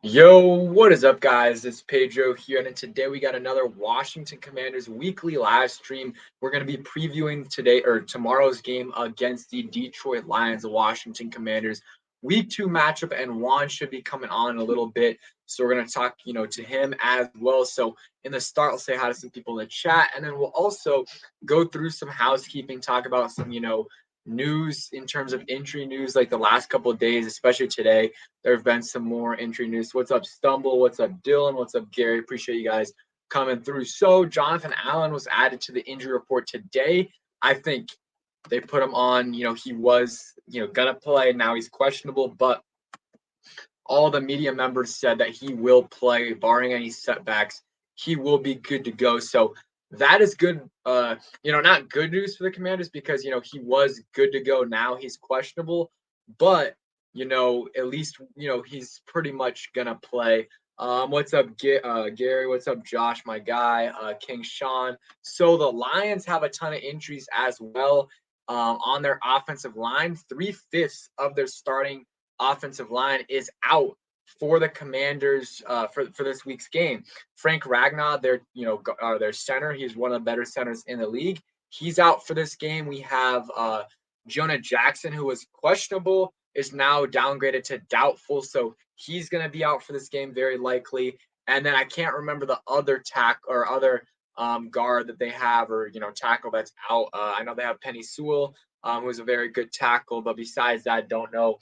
Yo, what is up, guys? It's Pedro here, and today we got another Washington Commanders weekly live stream. We're going to be previewing today or tomorrow's game against the Detroit Lions, the Washington Commanders week 2 matchup, and Juan should be coming on in a little bit. So we're going to talk, to him as well. So in the start, I'll say hi to some people in the chat, and then we'll also go through some housekeeping, talk about some, news in terms of injury news like the last couple of days, especially today. There have been some more injury news. What's up, Stumble? What's up, Dylan? What's up, Gary? Appreciate you guys coming through. So Jonathan Allen was added to the injury report today. I think they put him on, he was, going to play. Now he's questionable, but all the media members said that he will play, barring any setbacks. He will be good to go. So that is good. Not good news for the Commanders because, he was good to go. Now he's questionable, but at least, he's pretty much going to play. What's up, Gary? What's up, Josh, my guy, King Sean? So the Lions have a ton of injuries as well on their offensive line. 3/5 of their starting offensive line is out for the Commanders for this week's game. Frank Ragnow, their center, he's one of the better centers in the league. He's out for this game. We have Jonah Jackson, who was questionable, is now downgraded to doubtful, so he's going to be out for this game very likely. And then I can't remember the other guard that they have, or tackle that's out. I know they have Penny Sewell, who's a very good tackle, but besides that, don't know.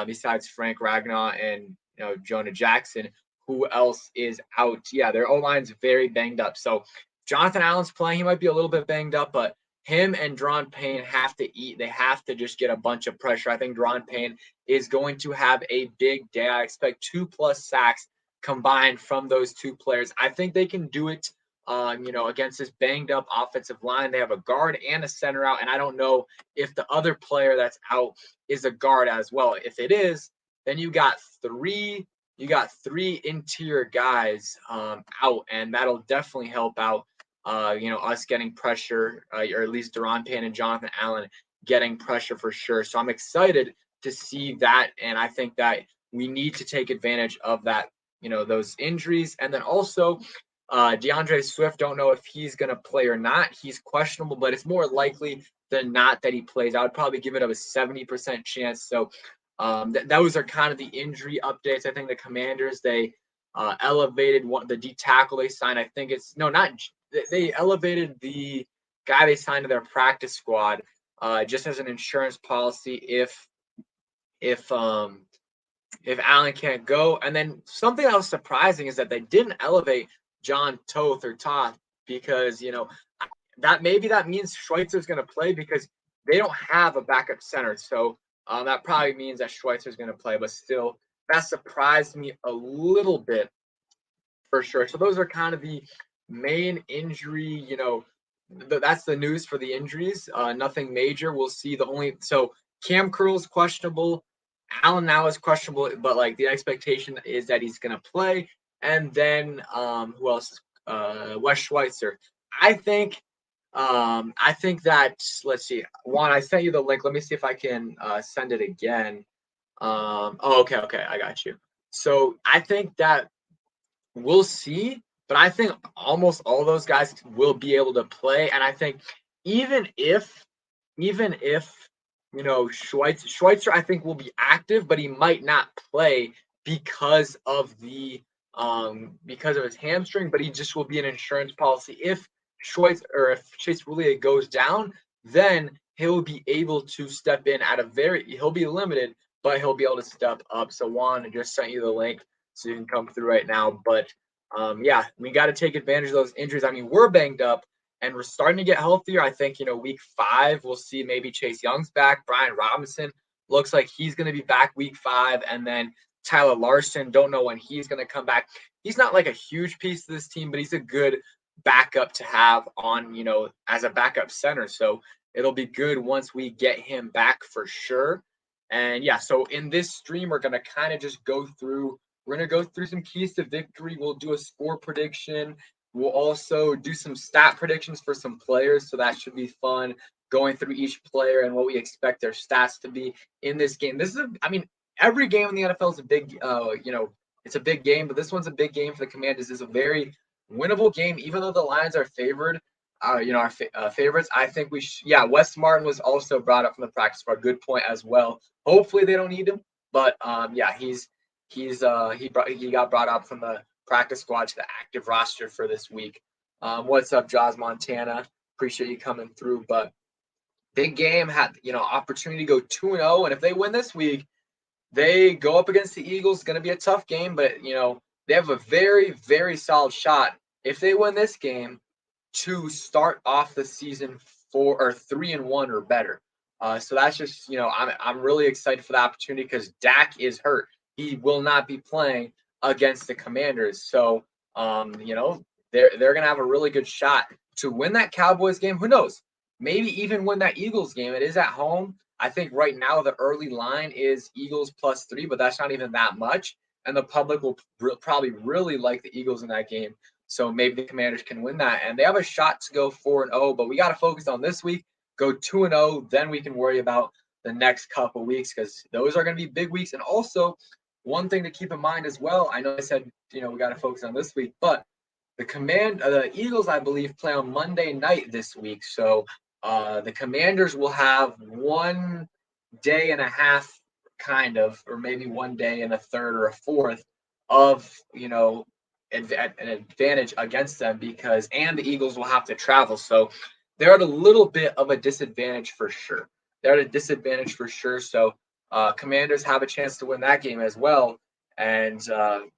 Besides Frank Ragnow and Jonah Jackson, who else is out? Yeah, their O-line's very banged up. So Jonathan Allen's playing. He might be a little bit banged up, but him and Daron Payne have to eat. They have to just get a bunch of pressure. I think Daron Payne is going to have a big day. I expect 2+ sacks combined from those two players. I think they can do it, against this banged up offensive line. They have a guard and a center out, and I don't know if the other player that's out is a guard as well. If it is, then you got three interior guys out, and that'll definitely help out. Us getting pressure, or at least Daron Payne and Jonathan Allen getting pressure for sure. So I'm excited to see that, and I think that we need to take advantage of that, those injuries. And then also DeAndre Swift, don't know if he's going to play or not. He's questionable, but it's more likely than not that he plays. I would probably give it a 70% chance. So those are kind of the injury updates. I think the Commanders, they elevated the D tackle they signed. I think they elevated the guy they signed to their practice squad just as an insurance policy if Allen can't go. And then something that was surprising is that they didn't elevate John Toth or Toth because that means Schweitzer's going to play because they don't have a backup center. So that probably means that Schweitzer's going to play, but still, that surprised me a little bit for sure. So those are kind of the main injury, that's the news for the injuries. Nothing major. We'll see. So Cam Curl's questionable. Allen now is questionable, but like the expectation is that he's going to play. And then who else? Wes Schweitzer. I think that, let's see, Juan, I sent you the link. Let me see if I can send it again. Okay, I got you. So I think that we'll see, but I think almost all those guys will be able to play. And I think even if Schweitzer, I think will be active, but he might not play because of his hamstring, but he just will be an insurance policy. If Chase Roulier goes down, then he'll be able to step in he'll be limited, but he'll be able to step up. So Juan, I just sent you the link so you can come through right now. But we got to take advantage of those injuries. I mean, we're banged up and we're starting to get healthier. I think, week 5, we'll see maybe Chase Young's back. Brian Robinson looks like he's going to be back week 5. And then Tyler Larson, don't know when he's going to come back. He's not like a huge piece of this team, but he's a good backup to have on, as a backup center. So it'll be good once we get him back for sure. And so in this stream, we're going to kind of just go through some keys to victory. We'll do a score prediction. We'll also do some stat predictions for some players. So that should be fun, going through each player and what we expect their stats to be in this game. Every game in the NFL is a big, It's a big game, but this one's a big game for the Commanders. It's a very winnable game, even though the Lions are favored. Our favorites. I think yeah, Wes Martin was also brought up from the practice squad. Good point as well. Hopefully they don't need him, but yeah, he got brought up from the practice squad to the active roster for this week. What's up, Jaws Montana? Appreciate you coming through, but big game had opportunity to go 2-0, and if they win this week, they go up against the Eagles. It's going to be a tough game, but they have a very, very solid shot if they win this game to start off the season 3-1 or better. So that's just I'm really excited for the opportunity because Dak is hurt. He will not be playing against the Commanders. So they're going to have a really good shot to win that Cowboys game. Who knows? Maybe even win that Eagles game. It is at home. I think right now the early line is Eagles +3, but that's not even that much. And the public will probably really like the Eagles in that game. So maybe the Commanders can win that. And they have a shot to go 4-0, but we got to focus on this week, go 2-0. Then we can worry about the next couple weeks because those are going to be big weeks. And also, one thing to keep in mind as well, I know I said, we got to focus on this week, but the Eagles, I believe, play on Monday night this week. So the Commanders will have 1 day and a half, kind of, or maybe 1 day and a third or a fourth of, an advantage against them and the Eagles will have to travel. So they're at a little bit of a disadvantage for sure. So Commanders have a chance to win that game as well. And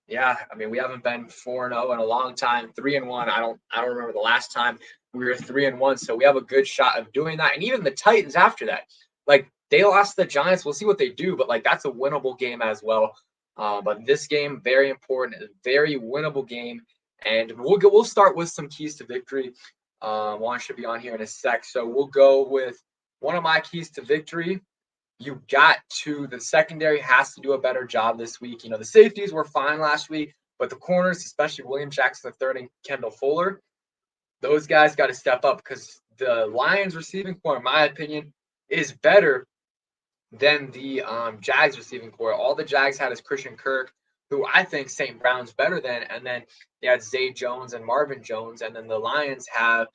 yeah, I mean, we haven't been 4-0 in a long time. 3-1. I don't remember the last time we were 3-1. So we have a good shot of doing that. And even the Titans after that, like they lost the Giants. We'll see what they do, but like that's a winnable game as well. But this game, very important, very winnable game. And we'll start with some keys to victory. Juan should be on here in a sec. So we'll go with one of my keys to victory. The secondary has to do a better job this week. The safeties were fine last week, but the corners, especially William Jackson III and Kendall Fuller, those guys got to step up because the Lions receiving core, in my opinion, is better than the Jags receiving core. All the Jags had is Christian Kirk, who I think St. Brown's better than, and then they had Zay Jones and Marvin Jones, and then the Lions have,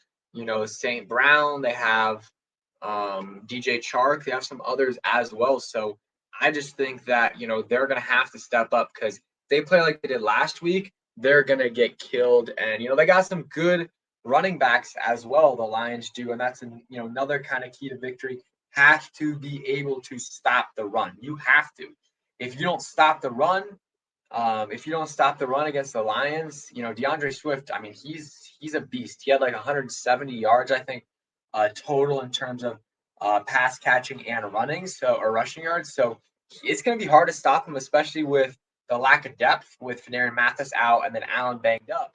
St. Brown, they have DJ Chark, they have some others as well. So I just think that, they're going to have to step up because they play like they did last week, they're going to get killed. And, they got some good running backs as well, the Lions do. And that's, another kind of key to victory. Have to be able to stop the run. You have to. If you don't stop the run, against the Lions, DeAndre Swift, I mean, he's a beast. He had like 170 yards, I think, total in terms of pass catching and rushing yards. So it's going to be hard to stop him, especially with the lack of depth with Phidarian Mathis out and then Allen banged up.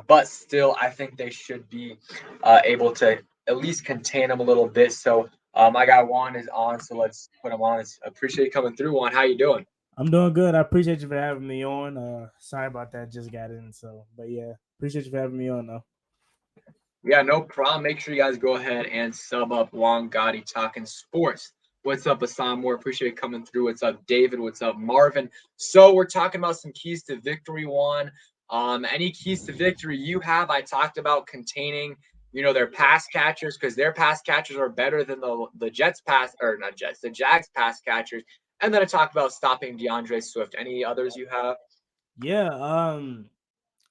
But still, I think they should be able to at least contain him a little bit. So my guy Juan is on, so let's put him on. Appreciate you coming through, Juan. How you doing? I'm doing good. I appreciate you for having me on. Sorry about that. Just got in. But yeah, appreciate you for having me on though. Yeah, no problem. Make sure you guys go ahead and sub up Juan Gotti Talking Sports. What's up, Assam Moore? Appreciate you coming through. What's up, David? What's up, Marvin? So we're talking about some keys to victory, Juan. Any keys to victory you have? I talked about containing, their pass catchers because their pass catchers are better than the Jags pass catchers. And then I talked about stopping DeAndre Swift. Any others you have? Yeah,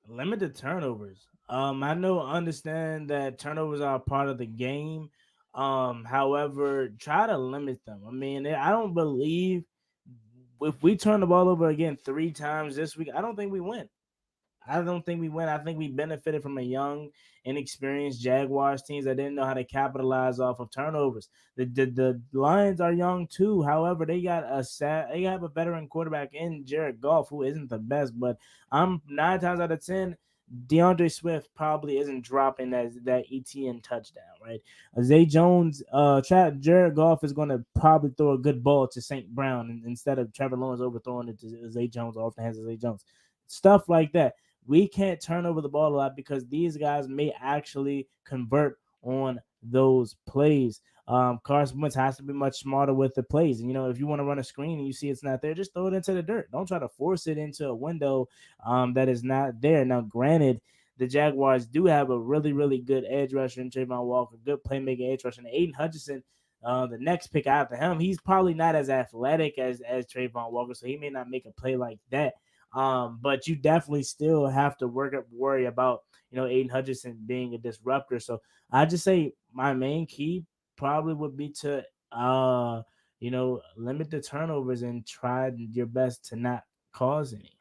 limited turnovers. I understand that turnovers are a part of the game. However, try to limit them. I mean, I don't believe if we turn the ball over again 3 times this week, I don't think we win. I don't think we win. I think we benefited from a young, inexperienced Jaguars teams that didn't know how to capitalize off of turnovers. The Lions are young too. However, they have a veteran quarterback in Jared Goff, who isn't the best, but I'm 9 times out of 10. DeAndre Swift probably isn't dropping that ETN touchdown, right? Zay Jones, Jared Goff is going to probably throw a good ball to St. Brown instead of Trevor Lawrence overthrowing it to Zay Jones off the hands of Zay Jones. Stuff like that. We can't turn over the ball a lot because these guys may actually convert on those plays. Carson Wentz has to be much smarter with the plays. And, if you want to run a screen and you see it's not there, just throw it into the dirt. Don't try to force it into a window that is not there. Now, granted, the Jaguars do have a really, really good edge rusher in Trayvon Walker, good playmaking edge rusher. And Aiden Hutchinson, the next pick after him, he's probably not as athletic as Trayvon Walker, so he may not make a play like that. But you definitely still have to worry about, Aiden Hutchinson being a disruptor. So I just say my main key probably would be to, limit the turnovers and try your best to not cause any.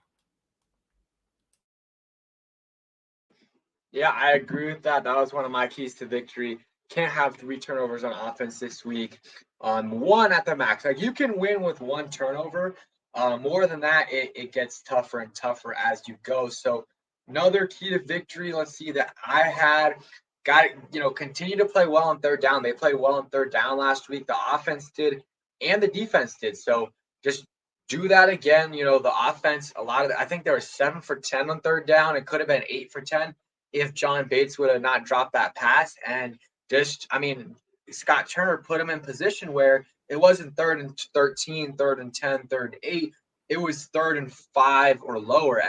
Yeah, I agree with that. That was one of my keys to victory. Can't have 3 turnovers on offense this week. One at the max. Like you can win with 1 turnover. More than that, it gets tougher and tougher as you go. So another key to victory, let's see, that I had got continue to play well on third down. They played well on third down last week. The offense did and the defense did. So just do that again. The offense, I think they were 7 for 10 on third down. It could have been 8 for 10 if John Bates would have not dropped that pass. And Scott Turner put him in position where it wasn't 3rd and 13, 3rd and 10, 3rd and 8. It was 3rd and 5 or lower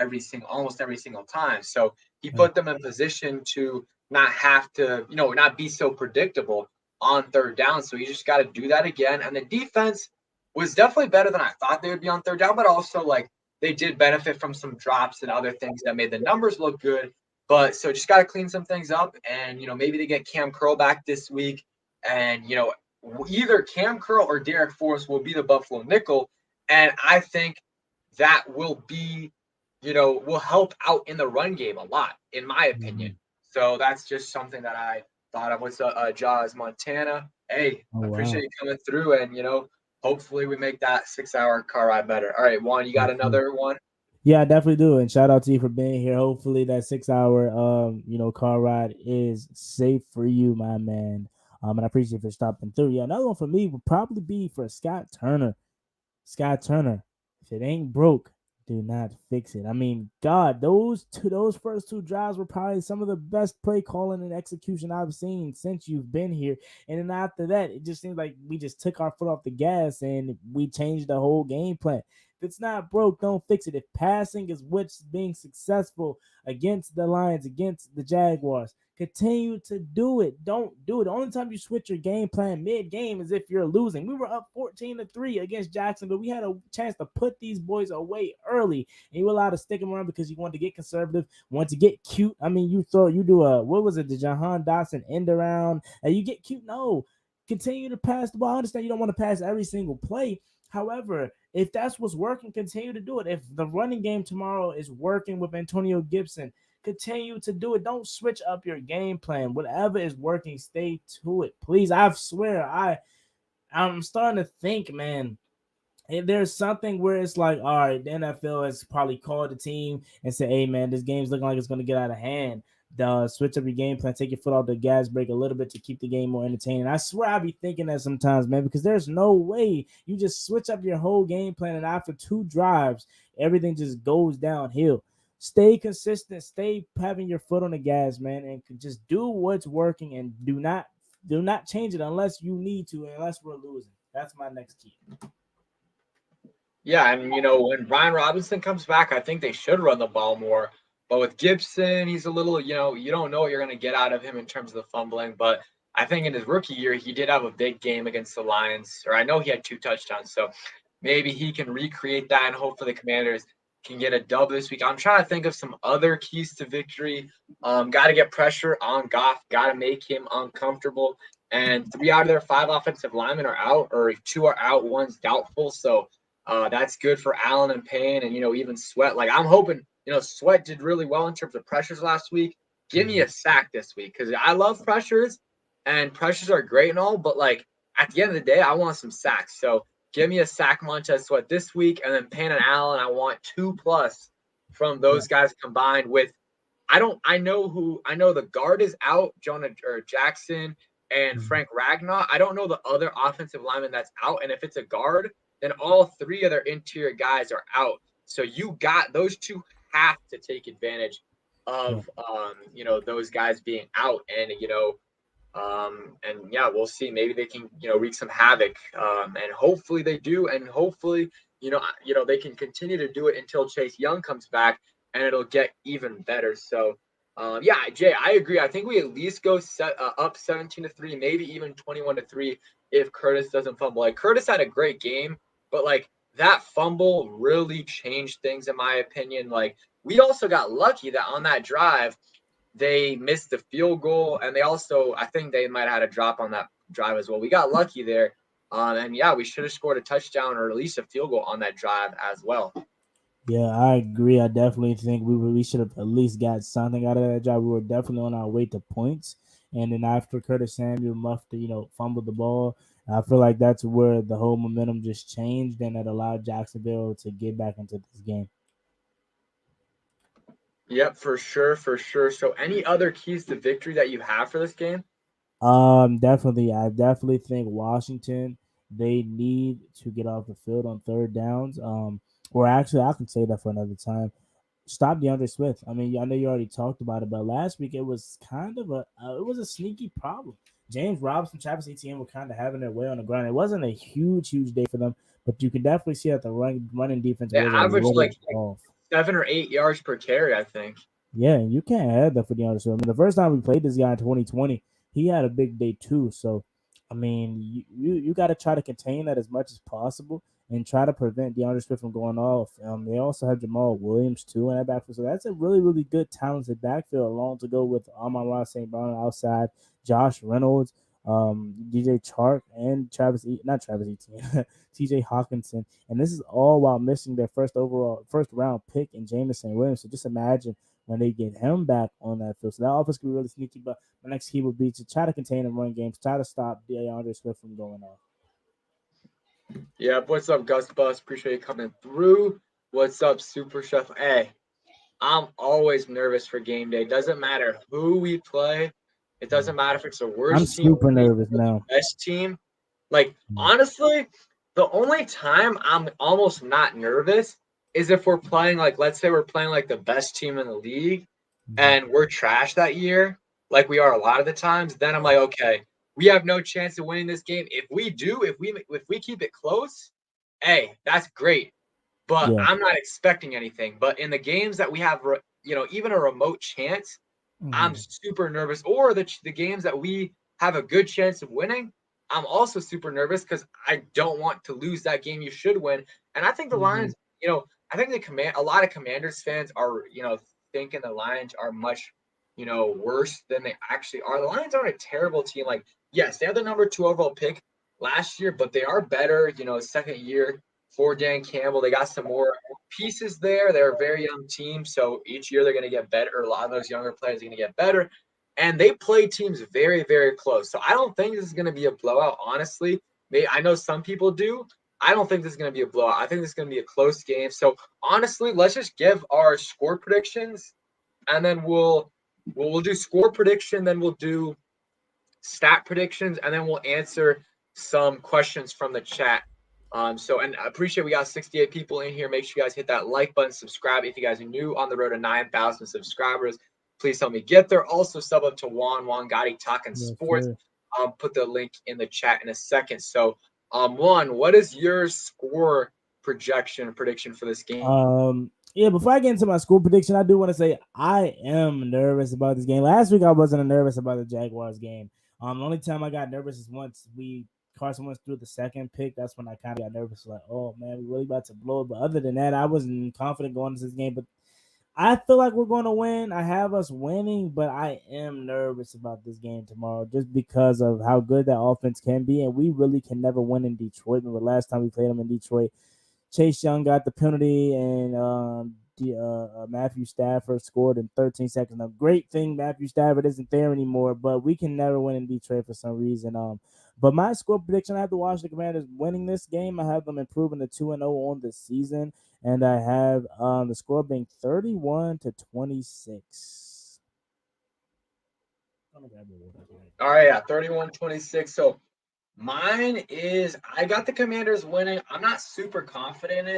almost every single time. So he put them in position to not have to, not be so predictable on third down. So you just got to do that again. And the defense was definitely better than I thought they would be on third down, but also like they did benefit from some drops and other things that made the numbers look good. But so just got to clean some things up, and maybe they get Cam Curl back this week, and either Cam Curl or Derek Forrest will be the Buffalo nickel, and I think that will be, will help out in the run game a lot, in my opinion. Mm-hmm. So that's just something that I thought of. What's Jaws, Montana? Hey, Oh, I appreciate wow. you coming through, and hopefully we make that 6-hour car ride better. All right, Juan, you got another one? Yeah, I definitely do. And shout out to you for being here. Hopefully that 6 hour car ride is safe for you, my man. And I appreciate you for stopping through. Yeah, another one for me would probably be for Scott Turner. Scott Turner, if it ain't broke, do not fix it. I mean, God, those first 2 drives were probably some of the best play calling and execution I've seen since you've been here. And then after that, it just seems like we just took our foot off the gas and we changed the whole game plan. If it's not broke, don't fix it. If passing is what's being successful against the Lions, against the Jaguars, continue to do it. Don't do it. The only time you switch your game plan mid-game is if you're losing. We were up 14-3 against Jacksonville. We had a chance to put these boys away early, and you were allowed to stick them around because you wanted to get conservative, wanted to get cute. I mean, you do the Jahan Dotson end around, and you get cute. No, continue to pass the ball. I understand you don't want to pass every single play. However, if that's what's working, continue to do it. If the running game tomorrow is working with Antonio Gibson, continue to do it. Don't switch up your game plan. Whatever is working, stay to it. Please. I swear, I'm starting to think, man, if there's something where it's like, all right, the NFL has probably called the team and said, hey, man, this game's looking like it's going to get out of hand. Switch up your game plan, take your foot off the gas brake a little bit to keep the game more entertaining. I swear I be thinking that sometimes, man, because there's no way you just switch up your whole game plan and after 2 drives, everything just goes downhill. Stay consistent, stay having your foot on the gas, man, and just do what's working and do not change it unless you need to, unless we're losing. That's my next key. Yeah, and when Brian Robinson comes back, I think they should run the ball more. But with Gibson, he's a little, you don't know what you're going to get out of him in terms of the fumbling. But I think in his rookie year, he did have a big game against the Lions, or I know he had 2 touchdowns. So maybe he can recreate that, and hopefully the Commanders can get a dub this week. I'm trying to think of some other keys to victory. Got to get pressure on Goff, got to make him uncomfortable. And 3 out of their 5 offensive linemen are out, or 2 are out, 1's doubtful. So that's good for Allen and Payne, and even Sweat. Like I'm hoping, Sweat did really well in terms of pressures last week. Give me a sack this week because I love pressures, and pressures are great and all. But like at the end of the day, I want some sacks. So give me a sack Montez Sweat this week, and then Payne and Allen. I want 2+ from those guys combined with. I know the guard is out, Jonah or Jackson and Frank Ragnar. I don't know the other offensive lineman that's out, and if it's a guard, then all 3 of their interior guys are out. So you got those 2 have to take advantage of those guys being out, and And yeah, we'll see. Maybe they can, wreak some havoc. And hopefully they do. And hopefully, they can continue to do it until Chase Young comes back, and it'll get even better. So, yeah, Jay, I agree. I think we at least go up 17-3, maybe even 21-3 if Curtis doesn't fumble. Like, Curtis had a great game, but like that fumble really changed things in my opinion. Like, we also got lucky that on that drive they missed the field goal, and they also, I think they might have had a drop on that drive as well. We got lucky there. And yeah, we should have scored a touchdown or at least a field goal on that drive as well. Yeah, I agree. I definitely think we should have at least got something out of that job. We were definitely on our way to points, and then after Curtis Samuel muffed, fumbled the ball, I feel like that's where the whole momentum just changed, and it allowed Jacksonville to get back into this game. Yep, for sure, for sure. So, any other keys to victory that you have for this game? Definitely. I definitely think Washington, they need to get off the field on third downs. Or actually, I can say that for another time. Stop DeAndre Swift. I mean, I know you already talked about it, but last week it was kind of it was a sneaky problem. James Robinson, Travis Etienne were kind of having their way on the ground. It wasn't a huge day for them, but you can definitely see that the running defense They was a averaged little like off. 7 or 8 yards per carry, I think. Yeah, and you can't have that for DeAndre Swift. I mean, the first time we played this guy in 2020, he had a big day too. So, I mean, you got to try to contain that as much as possible and try to prevent DeAndre Swift from going off. They also have Jamal Williams too in that backfield. So that's a really, really good, talented backfield along to go with Amon-Ra St. Brown outside, Josh Reynolds, DJ Chark, and not Travis Etienne, TJ Hawkinson. And this is all while missing their first round pick in Jameson Williams. So just imagine when they get him back on that field. So that offense could be really sneaky. But my next key would be to try to contain and run games, try to stop DeAndre Swift from going off. Yeah, what's up, Gus Bus? Appreciate you coming through. What's up, Super Chef? Hey, I'm always nervous for game day. Doesn't matter who we play. It doesn't matter if it's the I'm worst team super nervous or the now. best team. Like, honestly, the only time I'm almost not nervous is if we're playing, like, let's say we're playing like the best team in the league and we're trash that year, like we are a lot of the times. Then I'm like, okay, we have no chance of winning this game. If we do, if we keep it close, hey, that's great. But Yeah. I'm not expecting anything. But in the games that we have, even a remote chance, I'm super nervous. Or the games that we have a good chance of winning, I'm also super nervous because I don't want to lose that game you should win. And I think the Lions, I think a lot of Commanders fans are, thinking the Lions are much, worse than they actually are. The Lions aren't a terrible team. Like, yes, they have the number 2 overall pick last year, but they are better, second year for Dan Campbell. They got some more pieces there. They're a very young team, so each year they're going to get better. A lot of those younger players are going to get better, and they play teams very, very close. So I don't think this is going to be a blowout. Honestly, I know some people do. I don't think this is going to be a blowout. I think this is going to be a close game. So honestly, let's just give our score predictions, and then we'll do score prediction. Then we'll do stat predictions, and then we'll answer some questions from the chat. And I appreciate we got 68 people in here. Make sure you guys hit that like button, subscribe if you guys are new on the road to 9,000 subscribers. Please help me get there. Also, sub up to Juan Gotti Talking Sports. Put the link in the chat in a second. So, Juan, what is your score prediction for this game? Yeah, before I get into my school prediction, I do want to say I am nervous about this game. Last week I wasn't nervous about the Jaguars game. The only time I got nervous is once Carson Wentz threw the second pick. That's when I kind of got nervous, like, oh man, we really about to blow it. But other than that, I wasn't confident going into this game. But I feel like we're going to win. I have us winning, but I am nervous about this game tomorrow just because of how good that offense can be. And we really can never win in Detroit. Remember last time we played them in Detroit, Chase Young got the penalty, and Matthew Stafford scored in 13 seconds. A great thing Matthew Stafford isn't there anymore, but we can never win in Detroit for some reason. But my score prediction, I have to watch the Commanders winning this game. I have them improving to 2-0 on the season, and I have the score being 31-26. All right, yeah, 31-26. So mine is I got the Commanders winning. I'm not super confident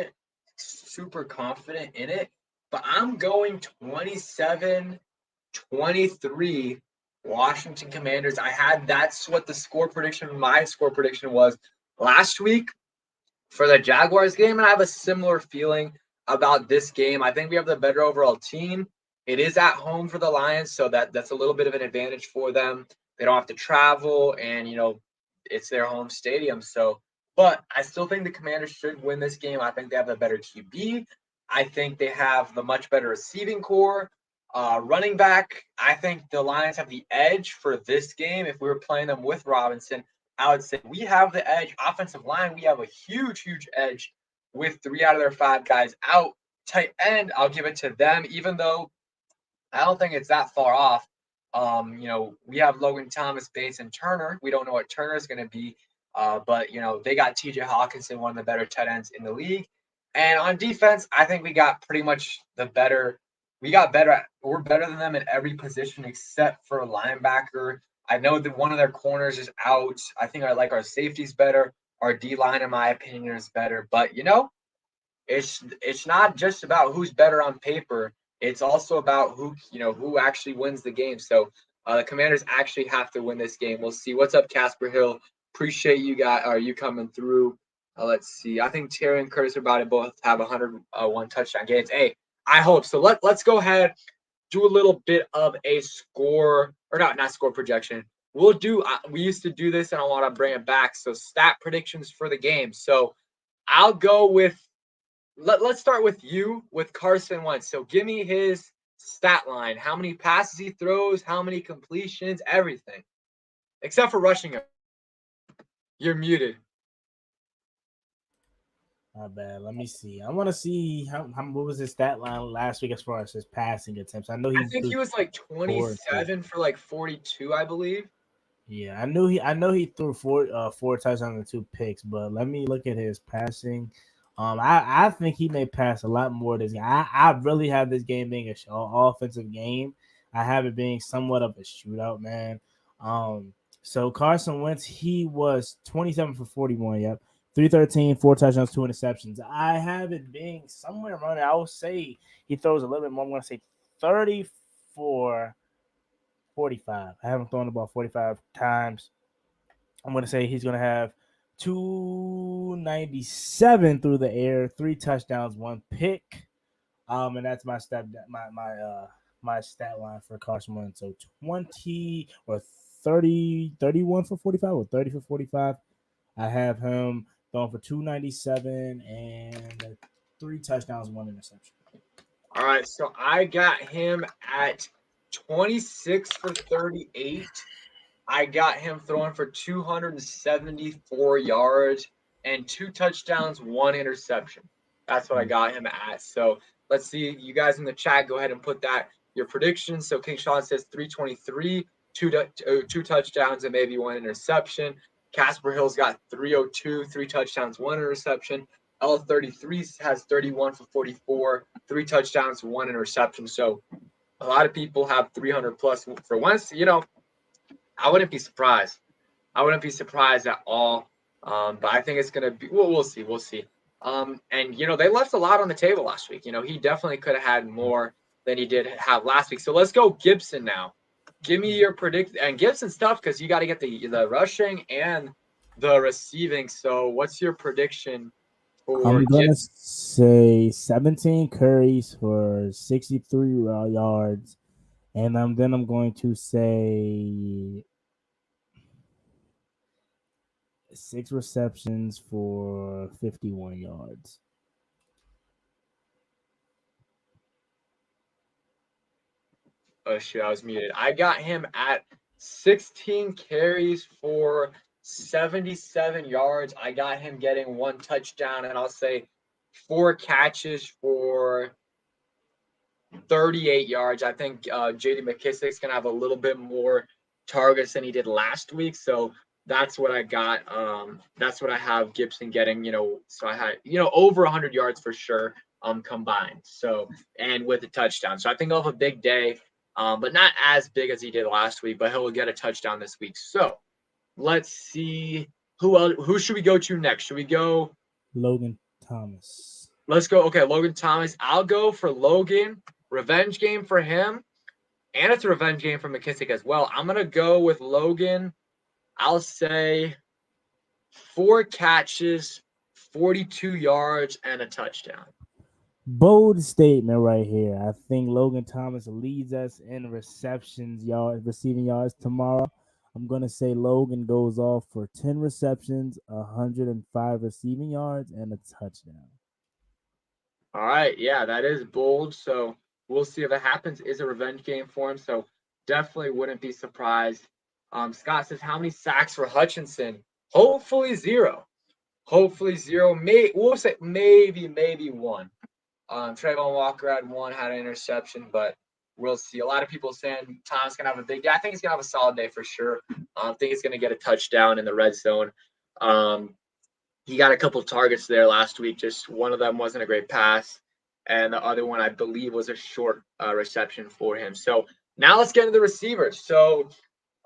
in it, but I'm going 27-23 Washington Commanders. That's what my score prediction was last week for the Jaguars game, and I have a similar feeling about this game. I think we have the better overall team. It is at home for the Lions, so that's a little bit of an advantage for them. They don't have to travel, and it's their home stadium. So, but I still think the Commanders should win this game. I think they have a better QB. I think they have the much better receiving core. Running back, I think the Lions have the edge for this game. If we were playing them with Robinson, I would say we have the edge. Offensive line, we have a huge, huge edge with 3 out of their 5 guys out. Tight end, I'll give it to them, even though I don't think it's that far off. We have Logan, Thomas, Bates, and Turner. We don't know what Turner is going to be, but they got T.J. Hawkinson, one of the better tight ends in the league. And on defense, I think we got pretty much the better. We're better than them in every position except for linebacker. I know that one of their corners is out. I think I like our safeties better. Our D line, in my opinion, is better. But it's not just about who's better on paper. It's also about who actually wins the game. So the Commanders actually have to win this game. We'll see. What's up, Casper Hill? Appreciate you coming through. Let's see. I think Terry and Curtis are about to both have 101 touchdown games. Hey, I hope so. Let's go ahead, do a little bit of a score, or not score projection. We used to do this, and I want to bring it back. So stat predictions for the game. So I'll go with. Let's start with you with Carson Wentz. So give me his stat line. How many passes he throws, how many completions, everything. Except for rushing him. You're muted. My bad. Let me see. I want to see how what was his stat line last week as far as his passing attempts. I think he was like 27 for like 42, I believe. Yeah, I know he threw four touchdowns and 2 picks, but let me look at his passing. I think he may pass a lot more this game. I really have this game being an offensive game. I have it being somewhat of a shootout, man. So Carson Wentz, he was 27 for 41. Yep. 313, 4 touchdowns, 2 interceptions. I have it being somewhere around there. I would say he throws a little bit more. I'm going to say 34, 45. I haven't thrown the ball 45 times. I'm going to say he's going to have 297 through the air, 3 touchdowns, 1 pick. And that's my stat line for Carson Wentz. So 20 or 30, 31 for 45 or 30 for 45. I have him throwing for 297 and 3 touchdowns, 1 interception. All right, so I got him at 26 for 38. I got him throwing for 274 yards and 2 touchdowns, 1 interception. That's what I got him at. So let's see. You guys in the chat, go ahead and put your predictions. So King Sean says 323, 2 touchdowns, and maybe 1 interception. Casper Hill's got 302, 3 touchdowns, 1 interception. L33 has 31 for 44, 3 touchdowns, 1 interception. So a lot of people have 300 plus for Wentz. I wouldn't be surprised. I wouldn't be surprised at all. But I think it's going to be – we'll see. We'll see. And, they left a lot on the table last week. He definitely could have had more than he did have last week. So let's go Gibson now. Give me your predict – and Gibson's tough because you got to get the rushing and the receiving. So what's your prediction for I'm going to say 17 carries for 63 yards. And then I'm going to say 6 receptions for 51 yards. Oh, shoot, I was muted. I got him at 16 carries for 77 yards. I got him getting 1 touchdown, and I'll say 4 catches for 38 yards. I think J.D. McKissic's going to have a little bit more targets than he did last week, so that's what I got. That's what I have Gibson getting, so I had, over 100 yards for sure combined, so, and with a touchdown. So I think I'll have a big day. But not as big as he did last week, but he'll get a touchdown this week. So let's see who should we go to next? Should we go Logan Thomas? Let's go. Okay, Logan Thomas. I'll go for Logan. Revenge game for him. and it's a revenge game for McKissick as well. I'm going to go with Logan. I'll say 4 catches, 42 yards, and a touchdown. Bold statement right here. I think Logan Thomas leads us in receiving yards tomorrow. I'm going to say Logan goes off for 10 receptions, 105 receiving yards, and a touchdown. All right. Yeah, that is bold. So we'll see if it happens. It's a revenge game for him. So definitely wouldn't be surprised. Scott says, how many sacks for Hutchinson? Hopefully 0. Hopefully 0. We'll say maybe 1. Trayvon Walker had 1, had an interception, but we'll see. A lot of people saying Tom's going to have a big day. I think he's going to have a solid day for sure. I think he's going to get a touchdown in the red zone. He got a couple targets there last week. Just one of them wasn't a great pass, and the other one, I believe, was a short reception for him. So now let's get into the receivers. So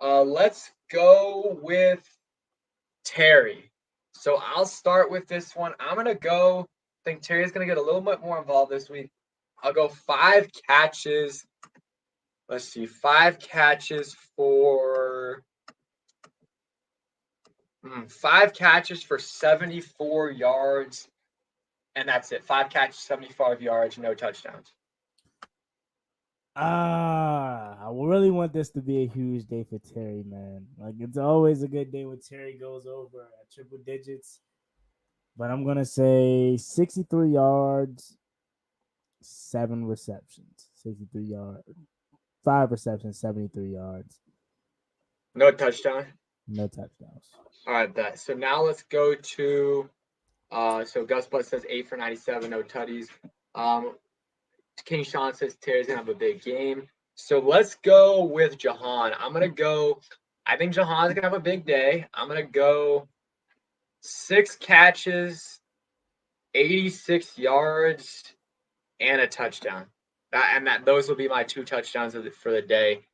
let's go with Terry. So I'll start with this one. I'm going to go – I think Terry's going to get a little bit more involved this week. I'll go 5 catches. Let's see, 5 catches for 74 yards, and that's it. 5 catches, 75 yards, no touchdowns. I really want this to be a huge day for Terry, man. Like, it's always a good day when Terry goes over at triple digits. But I'm going to say 63 yards, 7 receptions. 63 yards, 5 receptions, 73 yards. No touchdown? No touchdowns. All right, bet. So now let's go to so Gus Butt says 8 for 97, no tutties. King Sean says Terry's going to have a big game. So let's go with Jahan. I think Jahan's going to have a big day. I'm going to go 6 catches, 86 yards, and a touchdown. Those will be my 2 touchdowns for the day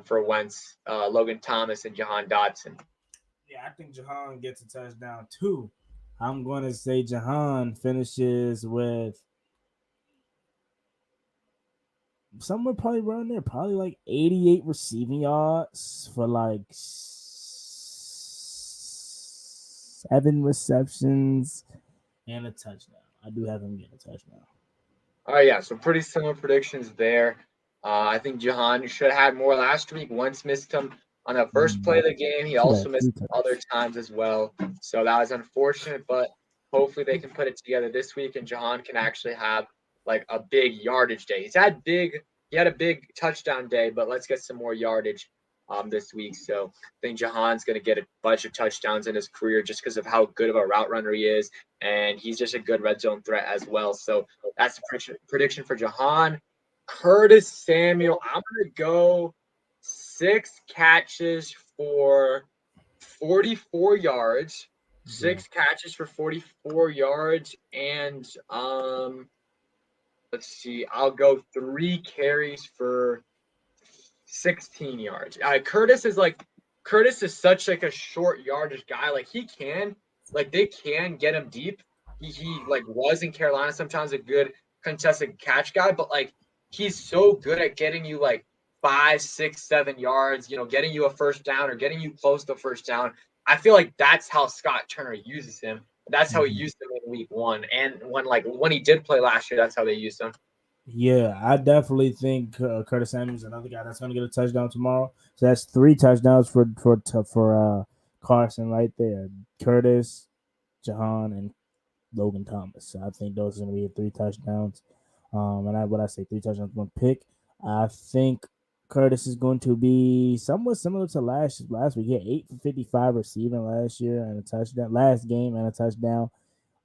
for Wentz, Logan Thomas, and Jahan Dotson. Yeah, I think Jahan gets a touchdown too. I'm going to say Jahan finishes with somewhere probably around there, probably like 88 receiving yards for like 7 receptions and a touchdown. I do have him get a touchdown. All right, yeah, so pretty similar predictions there. I think Jahan should have had more last week. Once missed him on the first play of the game. He also missed other times as well. So that was unfortunate, but hopefully they can put it together this week and Jahan can actually have like a big yardage day. He had a big touchdown day, but let's get some more yardage this week. So I think Jahan's going to get a bunch of touchdowns in his career just because of how good of a route runner he is. And he's just a good red zone threat as well. So that's the prediction for Jahan. Curtis Samuel, I'm going to go 6 catches for 44 yards. 6 catches for 44 yards. And let's see, I'll go 3 carries for 16 yards. Curtis is such like a short yardage guy. Like they can get him deep. He like was in Carolina sometimes a good contested catch guy, but like he's so good at getting you like 5, 6, 7 yards, getting you a first down or getting you close to a first down. I feel like that's how Scott Turner uses him. That's how he used him in week 1. And when he did play last year, that's how they used him. Yeah, I definitely think Curtis Samuel's another guy that's going to get a touchdown tomorrow. So that's 3 touchdowns for Carson right there. Curtis, Jahan, and Logan Thomas. So I think those are going to be 3 touchdowns. And I say 3 touchdowns, 1 pick. I think Curtis is going to be somewhat similar to last week. He had 8 for 55 receiving last year and a touchdown last game and a touchdown.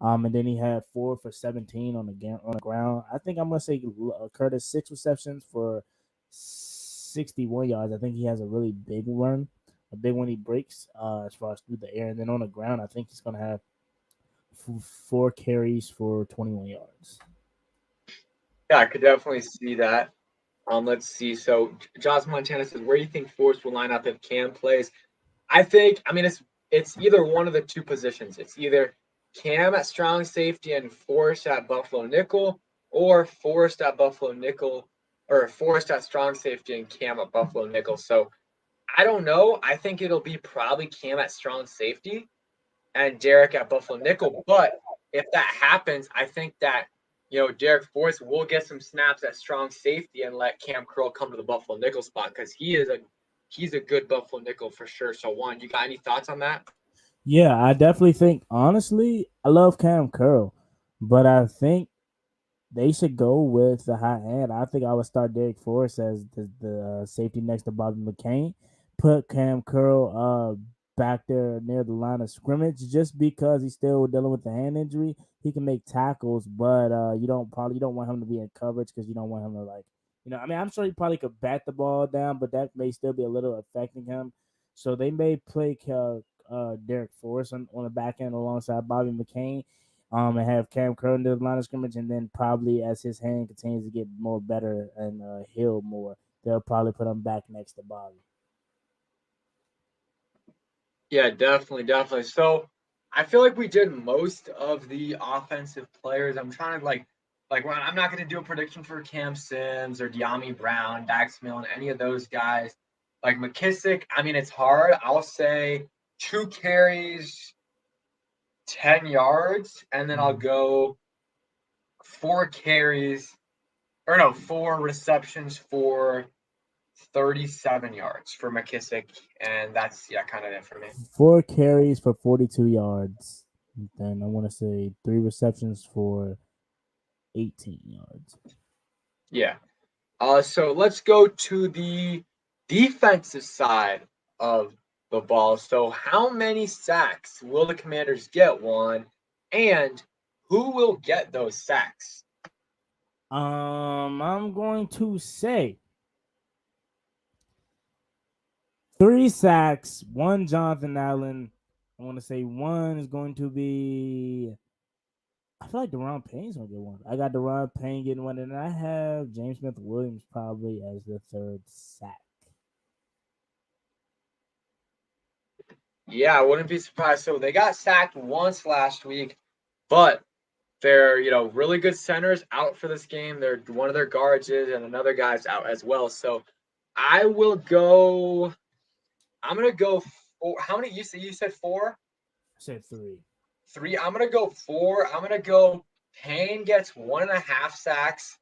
And then he had 4 for 17 on the ground. I think I'm gonna say Curtis 6 receptions for 61 yards. I think he has a really big run, a big one he breaks as far as through the air. And then on the ground, I think he's gonna have 4 carries for 21 yards. Yeah, I could definitely see that. Let's see. So Josh Montana says, where do you think Forrest will line up if Cam plays? It's either one of the 2 positions. It's either Cam at strong safety and Forrest at Buffalo nickel, or Forrest at Buffalo nickel or Forrest at strong safety and Cam at Buffalo nickel. So I don't know. I think it'll be probably Cam at strong safety and Derek at Buffalo nickel. But if that happens, I think that Derek Forrest will get some snaps at strong safety and let Cam Curl come to the Buffalo nickel spot because he's a good Buffalo nickel for sure. So Juan, you got any thoughts on that? Yeah, I definitely think, honestly, I love Cam Curl, but I think they should go with the high end. I think I would start Derek Forrest as the safety next to Bobby McCain. Put Cam Curl back there near the line of scrimmage just because he's still dealing with the hand injury. He can make tackles, but you don't want him to be in coverage because you don't want him to I mean, I'm sure he probably could bat the ball down, but that may still be a little affecting him. So they may play Derek Forrest on the back end alongside Bobby McCain, and have Cam Curl in the line of scrimmage, and then probably as his hand continues to get more better and heal more, they'll probably put him back next to Bobby. Yeah, definitely, definitely. So I feel like we did most of the offensive players. I'm trying to I'm not going to do a prediction for Cam Sims or De'Ami Brown, Dax Milne, any of those guys. Like McKissick, I mean, it's hard. I'll say 2 carries, 10 yards, and then I'll go 4 carries, or no, 4 receptions for 37 yards for McKissick, and that's kind of it for me. 4 carries for 42 yards. Then I want to say 3 receptions for 18 yards. Yeah. So let's go to the defensive side of the ball. So how many sacks will the Commanders get, Juan? And who will get those sacks? I'm going to say 3 sacks, 1 Jonathan Allen. I want to say 1 is going to be. I feel like Daron Payne's gonna get 1. I got Daron Payne getting 1, and I have James Smith Williams probably as the 3rd sack. Yeah, I wouldn't be surprised. So they got sacked once last week, but they're really good centers out for this game. They're one of their guards is, and another guy's out as well. So I will go. I'm gonna go 4. How many you said 4? I said 3. 3. I'm gonna go 4. I'm gonna go. Payne gets 1.5 sacks.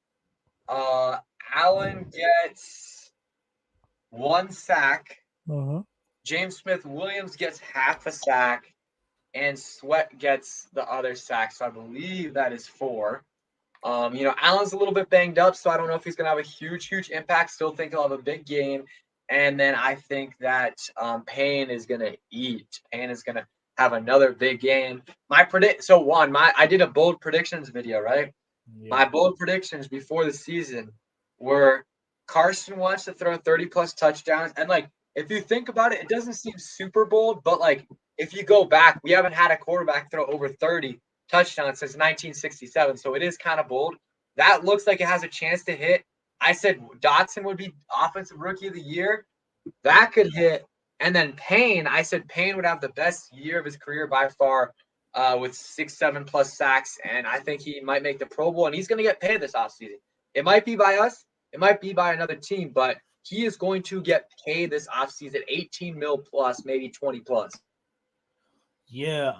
Allen gets 1 sack. James Smith Williams gets half a sack, and Sweat gets the other sack. So I believe that is 4. Allen's a little bit banged up, so I don't know if he's gonna have a huge impact. Still think he'll have a big game. And then I think that Payne is gonna eat. Payne is gonna have another big game. So Juan, I did a bold predictions video, right? Yeah. My bold predictions before the season were Carson wants to throw 30+ touchdowns. And if you think about it, it doesn't seem super bold, but if you go back, we haven't had a quarterback throw over 30 touchdowns since 1967. So it is kind of bold. That looks like it has a chance to hit. I said Dotson would be offensive rookie of the year. That could hit. And then Payne, I said Payne would have the best year of his career by far with 6-7+ sacks. And I think he might make the Pro Bowl, and he's going to get paid this offseason. It might be by us. It might be by another team, but he is going to get paid this offseason, 18 mil plus, maybe 20 plus. Yeah,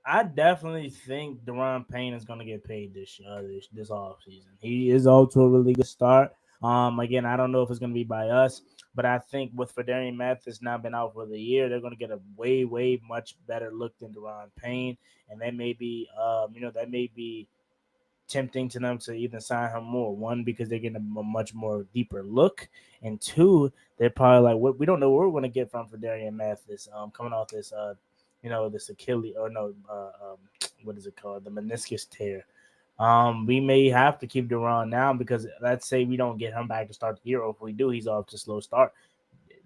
I definitely think Daron Payne is going to get paid this offseason. He is off to a really good start. Again, I don't know if it's going to be by us, but I think with Fedarian Mathis now been out for the year, they're going to get a way much better look than Daron Payne, and that may be, that may be tempting to them to even sign him more. 1, because they're getting a much more deeper look, and 2, they're probably like, we don't know what we're going to get from Fedarian Mathis coming off this this Achilles what is it called? The meniscus tear. We may have to keep Daron now because let's say we don't get him back to start the year, or if we do, he's off to a slow start.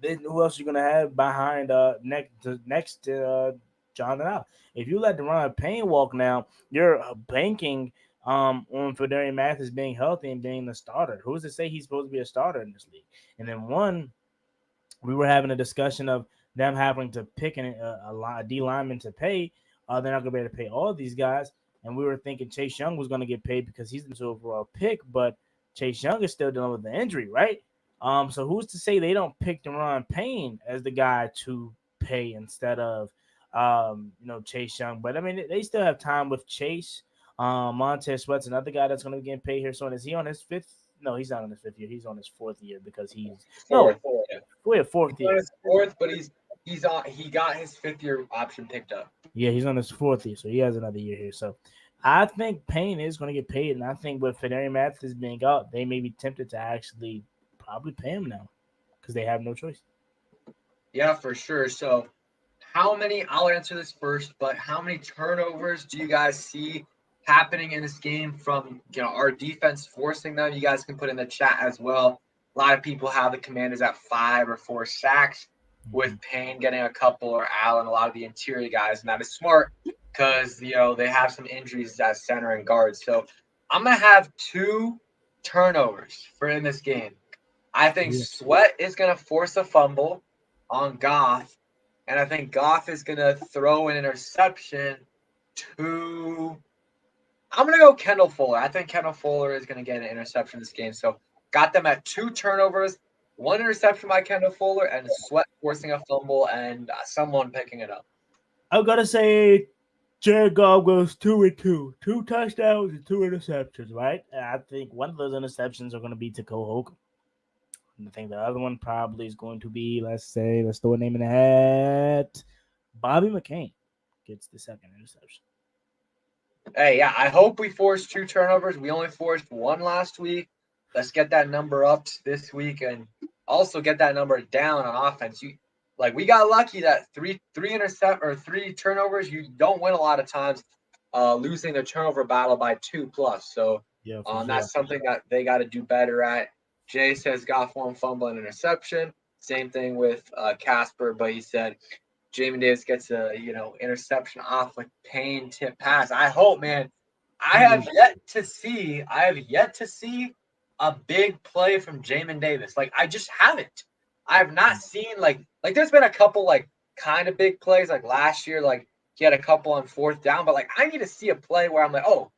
Then who else are you gonna have behind next to Jonathan Allen? If you let Daron Payne walk now, you're banking on Fedarian Mathis being healthy and being the starter. Who's to say he's supposed to be a starter in this league? And then we were having a discussion of them having to pick a D lineman to pay. They're not going to be able to pay all of these guys. And we were thinking Chase Young was going to get paid because he's the overall pick. But Chase Young is still dealing with the injury, right? So who's to say they don't pick Daron Payne as the guy to pay instead of Chase Young? But I mean, they still have time with Chase. Montez Sweat's another guy that's going to be getting paid here soon. Is he on his fifth? No, he's not on his fifth year. He's on his fourth year because he's Fourth. fourth He's on year. his fourth, but he got his 5th-year option picked up. Yeah, he's on his fourth year, so he has another year here. So I think Payne is going to get paid, and I think with Fedarian Mathis being out, they may be tempted to actually probably pay him now because they have no choice. Yeah, for sure. So I'll answer this first, but how many turnovers do you guys see happening in this game from our defense forcing them? You guys can put in the chat as well. A lot of people have the Commanders at 5 or 4 sacks, with Payne getting a couple, or Allen, a lot of the interior guys, and that is smart because they have some injuries at center and guard. So I'm gonna have 2 turnovers for in this game. I think Sweat is gonna force a fumble on Goff, and I think Goff is gonna throw an interception to. I'm gonna go Kendall Fuller. I think Kendall Fuller is gonna get an interception this game. So got them at 2 turnovers, 1 interception by Kendall Fuller, and Sweat forcing a fumble and someone picking it up. I've got to say, Jared Goff goes 2-2, 2 touchdowns and 2 interceptions, right? And I think one of those interceptions are going to be to Cole Holcomb. And I think the other one probably is going to be, let's throw a name in the hat. Bobby McCain gets the second interception. Hey, yeah, I hope we force 2 turnovers. We only forced 1 last week. Let's get that number up this week and also get that number down on offense. We got lucky that 3 turnovers. You don't win a lot of times, losing the turnover battle by 2+. So that's something that they got to do better at. Jay says Goff 1 fumble and interception. Same thing with Casper, but he said Jamin Davis gets a interception off with Payne tip pass. I hope, man. I have yet to see a big play from Jamin Davis. I just haven't. I have not seen there's been a couple kind of big plays last year. He had a couple on 4th down, but I need to see a play where I'm like, oh,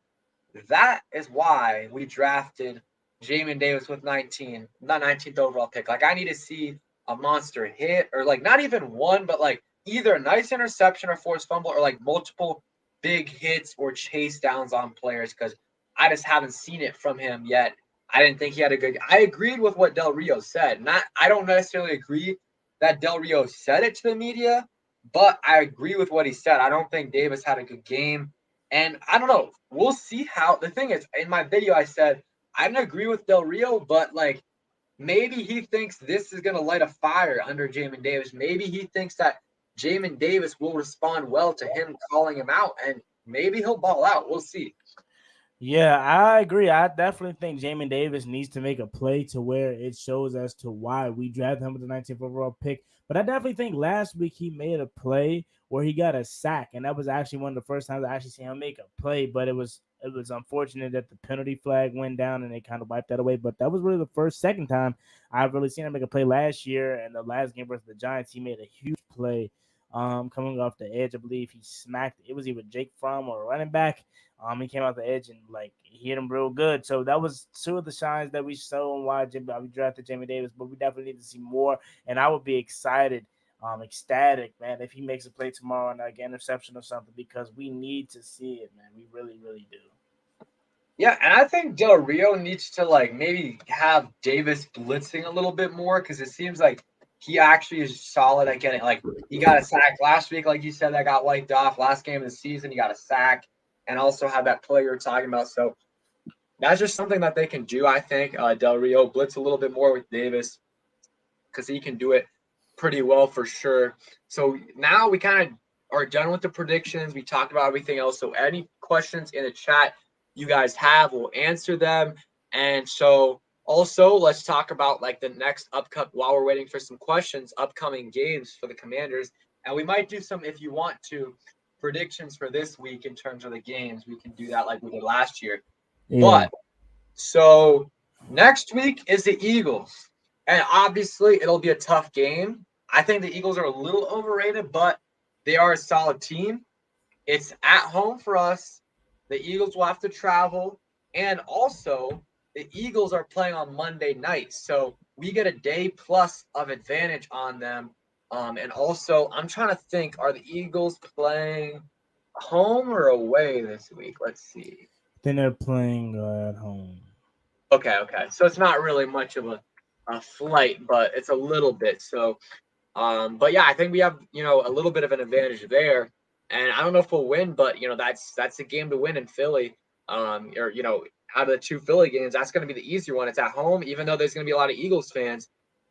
that is why we drafted Jamin Davis with not 19th overall pick. I need to see a monster hit or not even one, but either a nice interception or forced fumble or multiple big hits or chase downs on players, because I just haven't seen it from him yet. I didn't think he had a good. I agreed with what Del Rio said. I don't necessarily agree that Del Rio said it to the media, but I agree with what he said. I don't think Davis had a good game, and I don't know. We'll see how. The thing is, in my video, I said I didn't agree with Del Rio, but maybe he thinks this is gonna light a fire under Jamin Davis. Maybe he thinks that Jamin Davis will respond well to him calling him out, and maybe he'll ball out. We'll see. Yeah, I agree. I definitely think Jamin Davis needs to make a play to where it shows as to why we drafted him with the 19th overall pick. But I definitely think last week he made a play where he got a sack, and that was actually one of the first times I actually seen him make a play. But it was unfortunate that the penalty flag went down and they kind of wiped that away. But that was really the second time I've really seen him make a play last year. And the last game versus the Giants, he made a huge play. Coming off the edge, I believe he smacked. It was either Jake Fromm or a running back. He came off the edge and he hit him real good. So that was 2 of the signs that we saw and why we drafted Jamin Davis. But we definitely need to see more. And I would be ecstatic, man, if he makes a play tomorrow and an interception or something, because we need to see it, man. We really, really do. Yeah, and I think Del Rio needs to maybe have Davis blitzing a little bit more, because it seems like he actually is solid at getting he got a sack last week, like you said, that got wiped off. Last game of the season, he got a sack and also had that play you were talking about. So that's just something that they can do, I think. Del Rio blitz a little bit more with Davis because he can do it pretty well for sure. So now we kind of are done with the predictions. We talked about everything else. So any questions in the chat you guys have, we'll answer them. And so also, let's talk about the next while we're waiting for some questions, upcoming games for the Commanders. And we might do some, if you want to, predictions for this week in terms of the games. We can do that like we did last year. Yeah. But so next week is the Eagles. And obviously, it'll be a tough game. I think the Eagles are a little overrated, but they are a solid team. It's at home for us. The Eagles will have to travel. And also, the Eagles are playing on Monday night, so we get a day plus of advantage on them. And also, I'm trying to think: are the Eagles playing home or away this week? Let's see. Then they're playing at home. Okay. So it's not really much of a flight, but it's a little bit. So, but yeah, I think we have a little bit of an advantage there. And I don't know if we'll win, but that's a game to win in Philly. Or out of the two Philly games, that's going to be the easier one. It's at home, even though there's going to be a lot of Eagles fans.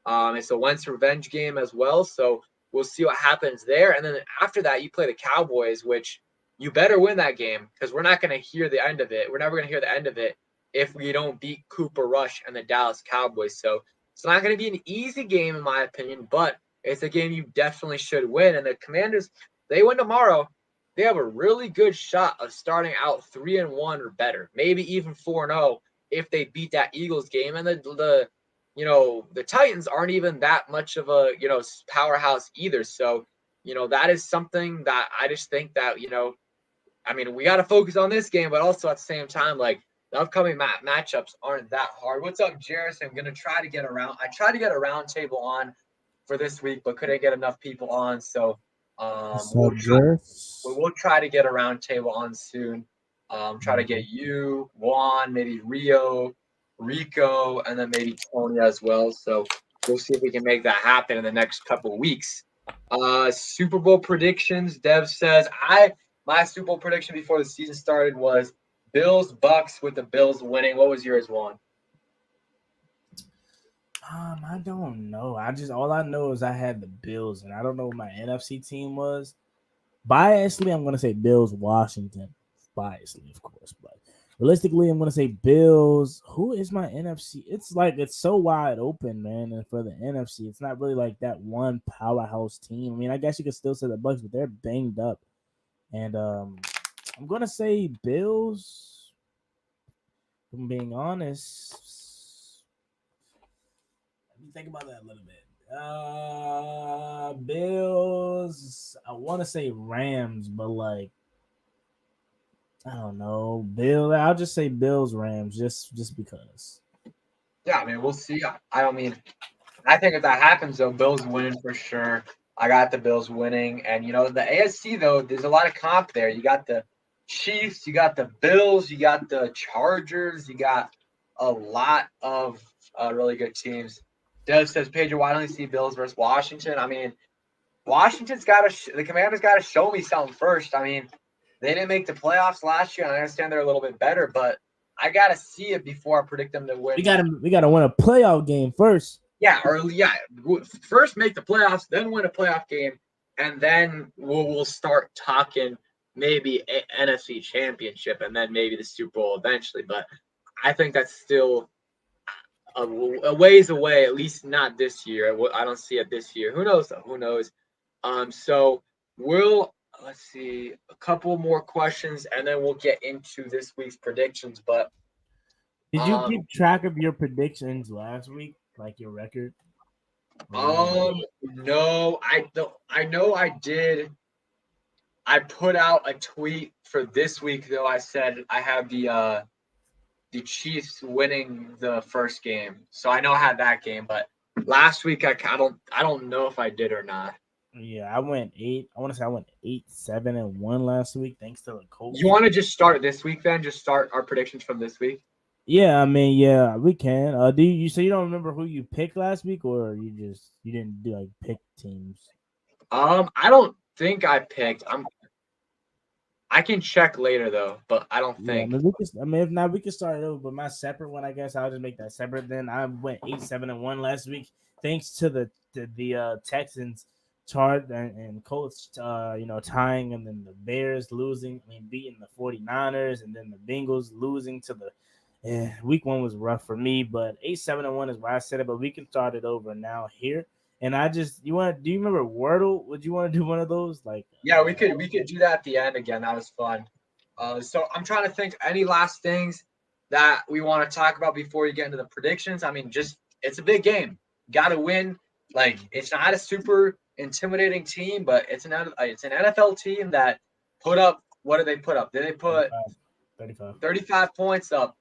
It's a Wentz revenge game as well, so we'll see what happens there. And then after that, you play the Cowboys, which you better win that game because we're not going to hear the end of it. We're never going to hear the end of it if we don't beat Cooper Rush and the Dallas Cowboys. So it's not going to be an easy game, in my opinion, but it's a game you definitely should win. And the Commanders, they win tomorrow. They have a really good shot of starting out 3-1 or better, maybe even 4-0 if they beat that Eagles game. And the Titans aren't even that much of a powerhouse either. So that is something that I just think that I mean, we got to focus on this game, but also at the same time, like the upcoming matchups aren't that hard. What's up, Jairus? I'm gonna try to get around. I tried to get a round table on for this week, but couldn't get enough people on. So we'll try to get a round table on soon. Try to get you, Juan, maybe Rio, Rico, and then maybe Tony as well. So we'll see if we can make that happen in the next couple of weeks. Super Bowl predictions. Dev says my Super Bowl prediction before the season started was Bills Bucks with the Bills winning. What was yours, Juan? I don't know. All I know is I had the Bills, and I don't know what my NFC team was. Biasly, I'm gonna say Bills Washington. Biasly, of course, but realistically, I'm gonna say Bills. Who is my NFC? It's so wide open, man. And for the NFC, it's not really like that one powerhouse team. I mean, I guess you could still say the Bucks, but they're banged up. And I'm gonna say Bills. If I'm being honest. Let me think about that a little bit. Bills. I want to say Rams, but like I don't know. I'll just say Bills Rams just because. Yeah, I mean, we'll see. I think if that happens, though, Bills winning for sure. I got the Bills winning. And, the AFC, though, there's a lot of comp there. You got the Chiefs, you got the Bills, you got the Chargers, you got a lot of really good teams. Dev says, Pedro, why don't you see Bills versus Washington? I mean, the Commanders got to show me something first. I mean, they didn't make the playoffs last year, and I understand they're a little bit better, but I got to see it before I predict them to win. We got to win a playoff game first. Yeah, first make the playoffs, then win a playoff game, and then we'll start talking maybe NFC Championship and then maybe the Super Bowl eventually. But I think that's still a ways away, at least not this year. I don't see it this year. Who knows, though? Who knows? So let's see, a couple more questions, and then we'll get into this week's predictions. But did you keep track of your predictions last week, like your record? No, I don't. I know I did. I put out a tweet for this week, though. I said I have the Chiefs winning the first game, so I know I had that game. But last week, I don't know if I did or not. Yeah, I went 8. I want to say I went 8-7-1 last week, thanks to the Colts. You want to just start this week, then? Just start our predictions from this week. Yeah, I mean, yeah, we can. Do you so you don't remember who you picked last week, or you didn't do like pick teams? I don't think I picked. I can check later though, but I don't think. If not, we can start it over. But my separate one, I guess I'll just make that separate. Then I went 8-7-1 last week, thanks to the Texans chart and Colts, tying, and then the Bears losing. I mean, beating the 49ers, and then the Bengals losing to the. Week 1 was rough for me, but 8-7-1 is why I said it. But we can start it over now here. And do you remember Wordle? Would you want to do one of those? Yeah, we could do that at the end again. That was fun. So I'm trying to think any last things that we want to talk about before you get into the predictions. I mean, it's a big game. Got to win. Like, it's not a super intimidating team, but it's an NFL team that put up. What did they put up? Did they put 35 points up?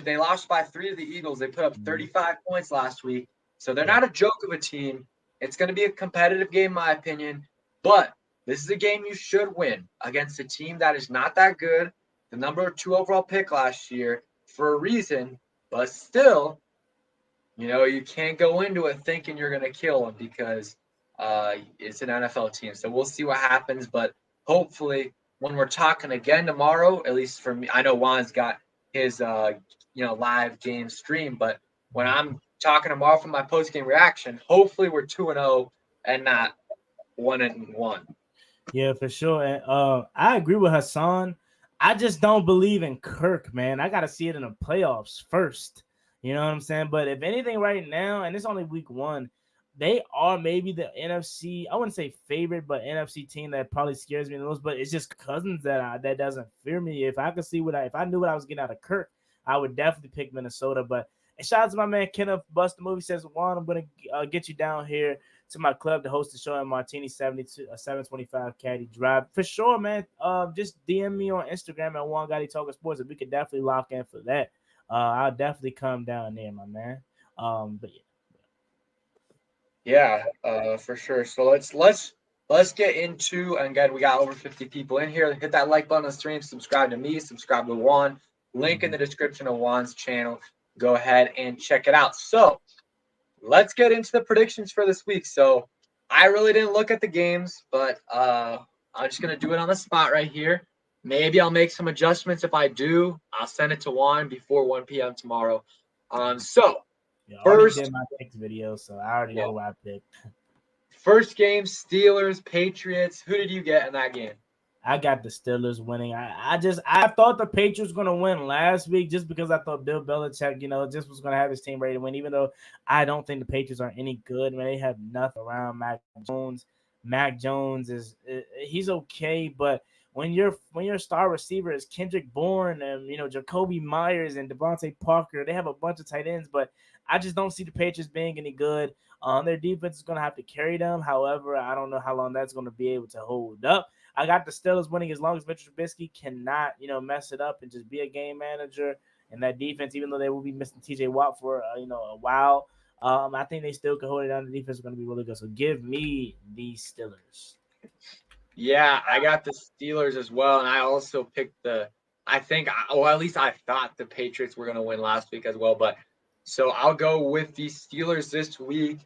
They lost by 3 to the Eagles. They put up 35 points last week. So they're Yeah. not a joke of a team. It's going to be a competitive game, in my opinion. But this is a game you should win against a team that is not that good. The number 2 overall pick last year for a reason. But still, you can't go into it thinking you're going to kill them because it's an NFL team. So we'll see what happens. But hopefully, when we're talking again tomorrow, at least for me, I know Juan's got his live game stream. But when I'm talking tomorrow for my post game reaction, hopefully we're 2-0 and not 1-1. Yeah, for sure. And I agree with Hassan. I just don't believe in Kirk, man. I got to see it in the playoffs first. You know what I'm saying? But if anything, right now, and it's only week 1, they are maybe the NFC. I wouldn't say favorite, but NFC team that probably scares me the most. But it's just Cousins that doesn't fear me. If I could see if I knew what I was getting out of Kirk, I would definitely pick Minnesota. But and shout out to my man Kenneth Bust the Movie says, Juan, I'm gonna get you down here to my club to host the show at Martini 725 Caddy Drive. For sure, man. Just DM me on Instagram at Juan Gotti Talking Sports, and we could definitely lock in for that. I'll definitely come down there, my man. But yeah. Yeah, for sure. So let's get into, and again, we got over 50 people in here. Hit that like button on the stream, subscribe to me, subscribe to Juan. Link in the description of Juan's channel. Go ahead and check it out. So let's get into the predictions for this week. So I really didn't look at the games, but I'm just going to do it on the spot right here. Maybe I'll make some adjustments. If I do, I'll send it to Juan before 1 p.m. tomorrow. So yeah, I already first, did my picks video, so I already know what I picked. first game, Steelers, Patriots. Who did you get in that game? I got the Steelers winning. I thought the Patriots were gonna win last week just because I thought Bill Belichick, just was gonna have his team ready to win. Even though I don't think the Patriots are any good, man, they have nothing around Mac Jones. Mac Jones he's okay, but when your star receiver is Kendrick Bourne and Jacoby Myers and Devontae Parker, they have a bunch of tight ends, but I just don't see the Patriots being any good. Their defense is gonna have to carry them. However, I don't know how long that's gonna be able to hold up. I got the Steelers winning as long as Mitchell Trubisky cannot, mess it up and just be a game manager. And that defense, even though they will be missing T.J. Watt for a while, I think they still can hold it down. The defense is going to be really good. So give me the Steelers. Yeah, I got the Steelers as well, and I also picked at least I thought the Patriots were going to win last week as well. But so I'll go with the Steelers this week.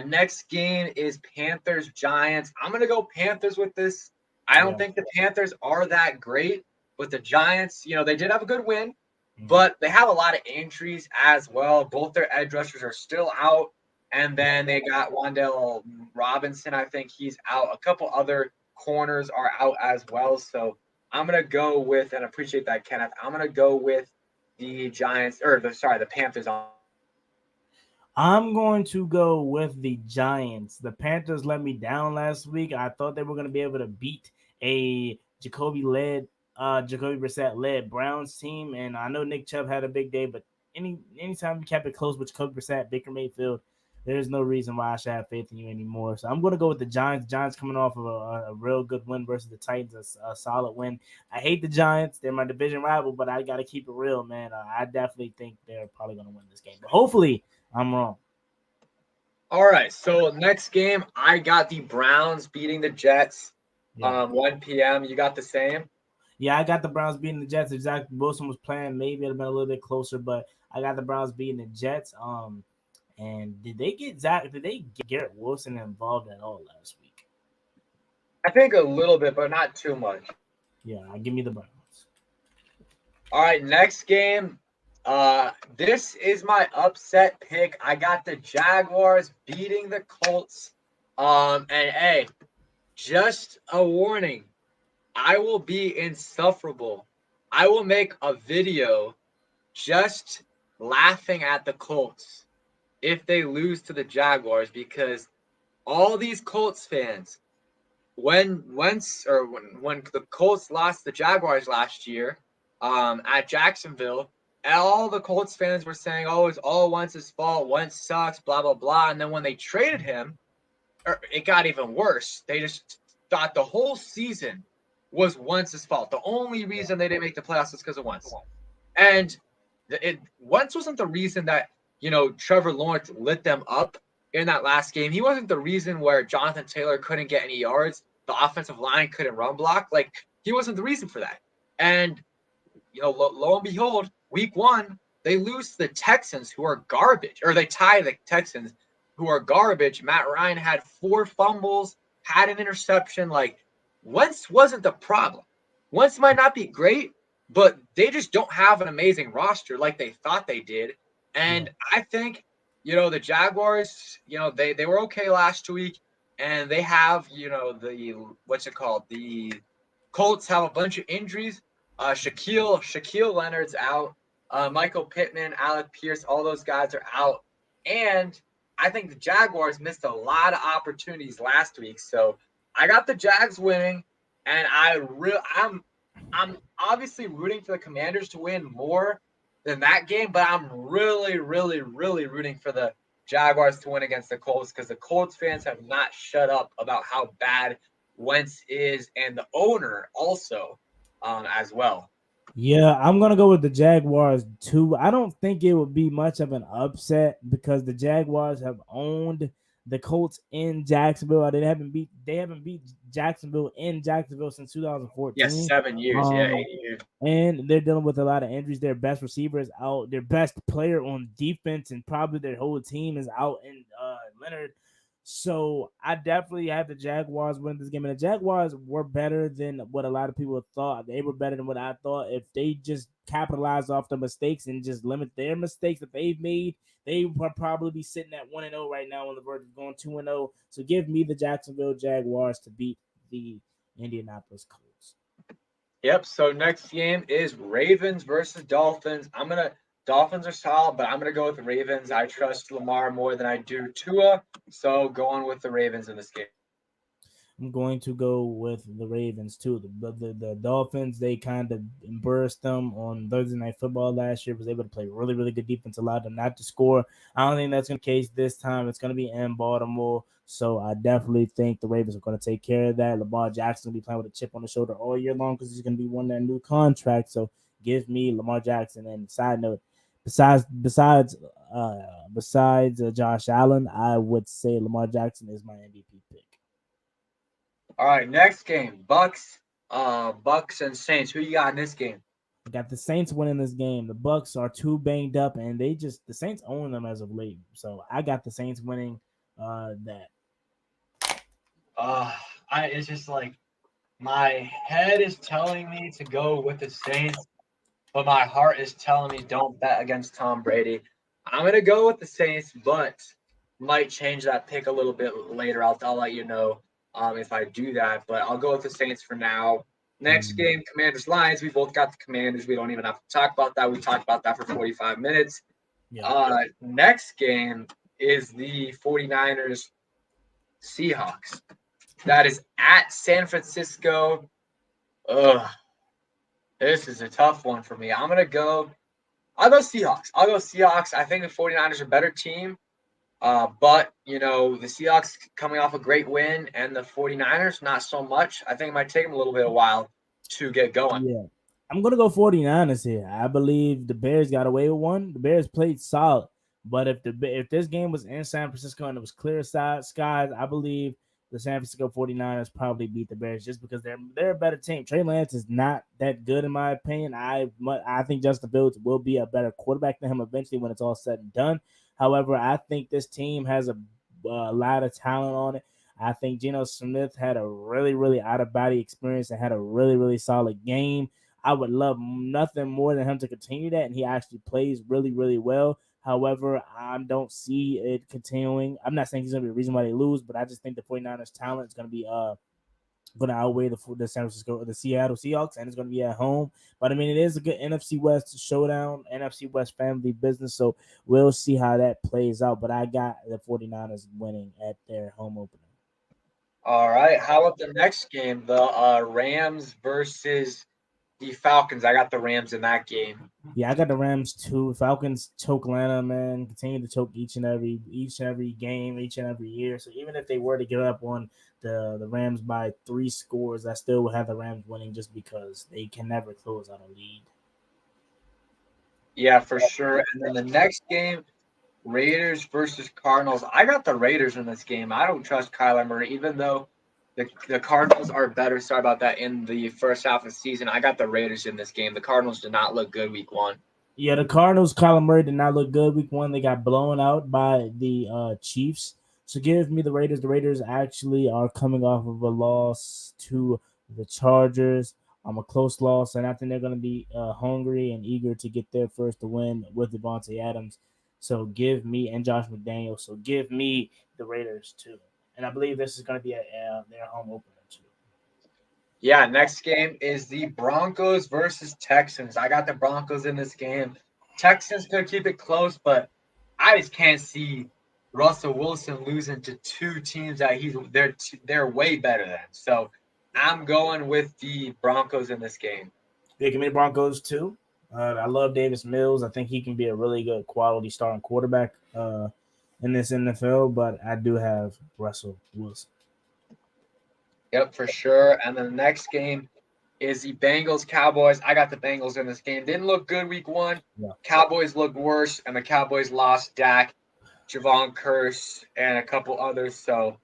Next game is Panthers Giants. I'm going to go Panthers with this. I don't think the Panthers are that great, but the Giants, they did have a good win, but they have a lot of injuries as well. Both their edge rushers are still out, and then they got Wan'Dale Robinson. I think he's out. A couple other corners are out as well. So I'm going to go with, and I appreciate that, Kenneth, I'm going to go with the Panthers. I'm going to go with the Giants. The Panthers let me down last week. I thought they were going to be able to beat a Jacoby Brissett led Browns team, and I know Nick Chubb had a big day, but anytime you kept it close with Jacoby Brissett, Baker Mayfield, there's no reason why I should have faith in you anymore. So I'm going to go with the Giants. Giants coming off of a real good win versus the Titans, a solid win. I hate the Giants. They're my division rival, but I got to keep it real, man. I definitely think they're probably going to win this game, but hopefully I'm wrong. All right, so next game, I got the Browns beating the Jets. 1 p.m. You got the same? Yeah, I got the Browns beating the Jets. Exactly. Wilson was playing. Maybe it'd have been a little bit closer, but I got the Browns beating the Jets. And did they get Garrett Wilson involved at all last week? I think a little bit, but not too much. Yeah, give me the Browns. All right, next game. This is my upset pick. I got the Jaguars beating the Colts. And hey, just a warning. I will be insufferable. I will make a video just laughing at the Colts if they lose to the Jaguars, because all these Colts fans, when the Colts lost the Jaguars last year at Jacksonville, all the Colts fans were saying, oh, it's all Wentz's fault. Wentz sucks, blah, blah, blah. And then when they traded him, it got even worse. They just thought the whole season was Wentz's fault. The only reason they didn't make the playoffs was because of Wentz. And Wentz wasn't the reason that, Trevor Lawrence lit them up in that last game. He wasn't the reason where Jonathan Taylor couldn't get any yards. The offensive line couldn't run block. Like, he wasn't the reason for that. And, lo and behold, week 1, they lose to the Texans, who are garbage, or they tie the Texans, who are garbage. Matt Ryan had 4 fumbles, had an interception. Like, Wentz wasn't the problem. Wentz might not be great, but they just don't have an amazing roster like they thought they did. And I think, the Jaguars, they were okay last week, and they have, the Colts have a bunch of injuries. Shaquille Leonard's out. Michael Pittman, Alec Pierce, all those guys are out. And I think the Jaguars missed a lot of opportunities last week. So I got the Jags winning, and I'm obviously rooting for the Commanders to win more than that game, but I'm really, really, really rooting for the Jaguars to win against the Colts, because the Colts fans have not shut up about how bad Wentz is, and the owner also, as well. Yeah, I'm gonna go with the Jaguars too. I don't think it would be much of an upset because the Jaguars have owned the Colts in Jacksonville. They haven't beat Jacksonville in Jacksonville since 2014. Yes, 7 years, 8 years. And they're dealing with a lot of injuries. Their best receiver is out. Their best player on defense and probably their whole team is out in Leonard. So I definitely have the Jaguars win this game. And the Jaguars were better than what a lot of people thought. They were better than what I thought. If they just capitalize off the mistakes and just limit their mistakes that they've made, they would probably be sitting at 1-0 right now on the verge of going 2-0. So give me the Jacksonville Jaguars to beat the Indianapolis Colts. Yep. So next game is Ravens versus Dolphins. Dolphins are solid, but I'm gonna go with the Ravens. I trust Lamar more than I do Tua, so going with the Ravens in this game. I'm going to go with the Ravens too. The Dolphins, they kind of embarrassed them on Thursday Night Football last year. Was able to play really, really good defense, allowed them not to score. I don't think that's going to be the case this time. It's going to be in Baltimore. So I definitely think the Ravens are going to take care of that. Lamar Jackson will be playing with a chip on the shoulder all year long because he's going to be wanting that new contract. So give me Lamar Jackson. And side note, besides Josh Allen, I would say Lamar Jackson is my MVP pick. All right, next game, Bucks and Saints. Who you got in this game? I got the Saints winning this game. The Bucks are too banged up, and the Saints own them as of late. So I got the Saints winning that. It's just like my head is telling me to go with the Saints, but my heart is telling me don't bet against Tom Brady. I'm gonna go with the Saints, but might change that pick a little bit later. I'll let you know if I do that, but I'll go with the Saints for now. Next game, Commanders Lions. We both got the Commanders. We don't even have to talk about that. We talked about that for 45 minutes. Yeah. Next game is the 49ers Seahawks. That is at San Francisco. This is a tough one for me. I'll go Seahawks. I think the 49ers are a better team. But, the Seahawks coming off a great win and the 49ers, not so much. I think it might take them a little bit of a while to get going. Yeah. I'm going to go 49ers here. I believe the Bears got away with one. The Bears played solid. But if this game was in San Francisco and it was clear skies, I believe the San Francisco 49ers probably beat the Bears just because they're a better team. Trey Lance is not that good in my opinion. I think Justin Fields will be a better quarterback than him eventually when it's all said and done. However, I think this team has a lot of talent on it. I think Geno Smith had a really, really out-of-body experience and had a really, really solid game. I would love nothing more than him to continue that, and he actually plays really, really well. However, I don't see it continuing. I'm not saying he's going to be the reason why they lose, but I just think the 49ers' talent is going to be going to outweigh the San Francisco, the Seattle Seahawks, and it's going to be at home. But I mean, it is a good NFC West showdown, NFC West family business. So we'll see how that plays out. But I got the 49ers winning at their home opener. All right. How about the next game? The Rams versus the Falcons. I got the Rams in that game. Yeah, I got the Rams too. Falcons choke Atlanta, man. Continue to choke each and every game, each and every year. So even if they were to give up on the Rams by 3 scores, I still would have the Rams winning just because they can never close out a lead. Yeah, for sure. And then the next game, Raiders versus Cardinals. I got the Raiders in this game. I don't trust Kyler Murray, even though the Cardinals are better. Sorry about that. In the first half of the season, I got the Raiders in this game. The Cardinals did not look good week one. Yeah, the Cardinals, Kyler Murray did not look good week one. They got blown out by the Chiefs. So give me the Raiders. The Raiders actually are coming off of a loss to the Chargers. A close loss, and I think they're going to be hungry and eager to get their first win with Devontae Adams. So give me, and Josh McDaniels. So give me the Raiders too. And I believe this is going to be their home opener too. Yeah, next game is the Broncos versus Texans. I got the Broncos in this game. Texans could keep it close, but I just can't see Russell Wilson losing to two teams that they're way better than. So I'm going with the Broncos in this game. Yeah, give me the Broncos too. I love Davis Mills. I think he can be a really good quality starting quarterback in this NFL, but I do have Russell Wilson. Yep, for sure. And then the next game is the Bengals Cowboys. I got the Bengals in this game. Didn't look good week one. Yeah. Cowboys looked worse, and the Cowboys lost Dak, Javon Curse, and a couple others. So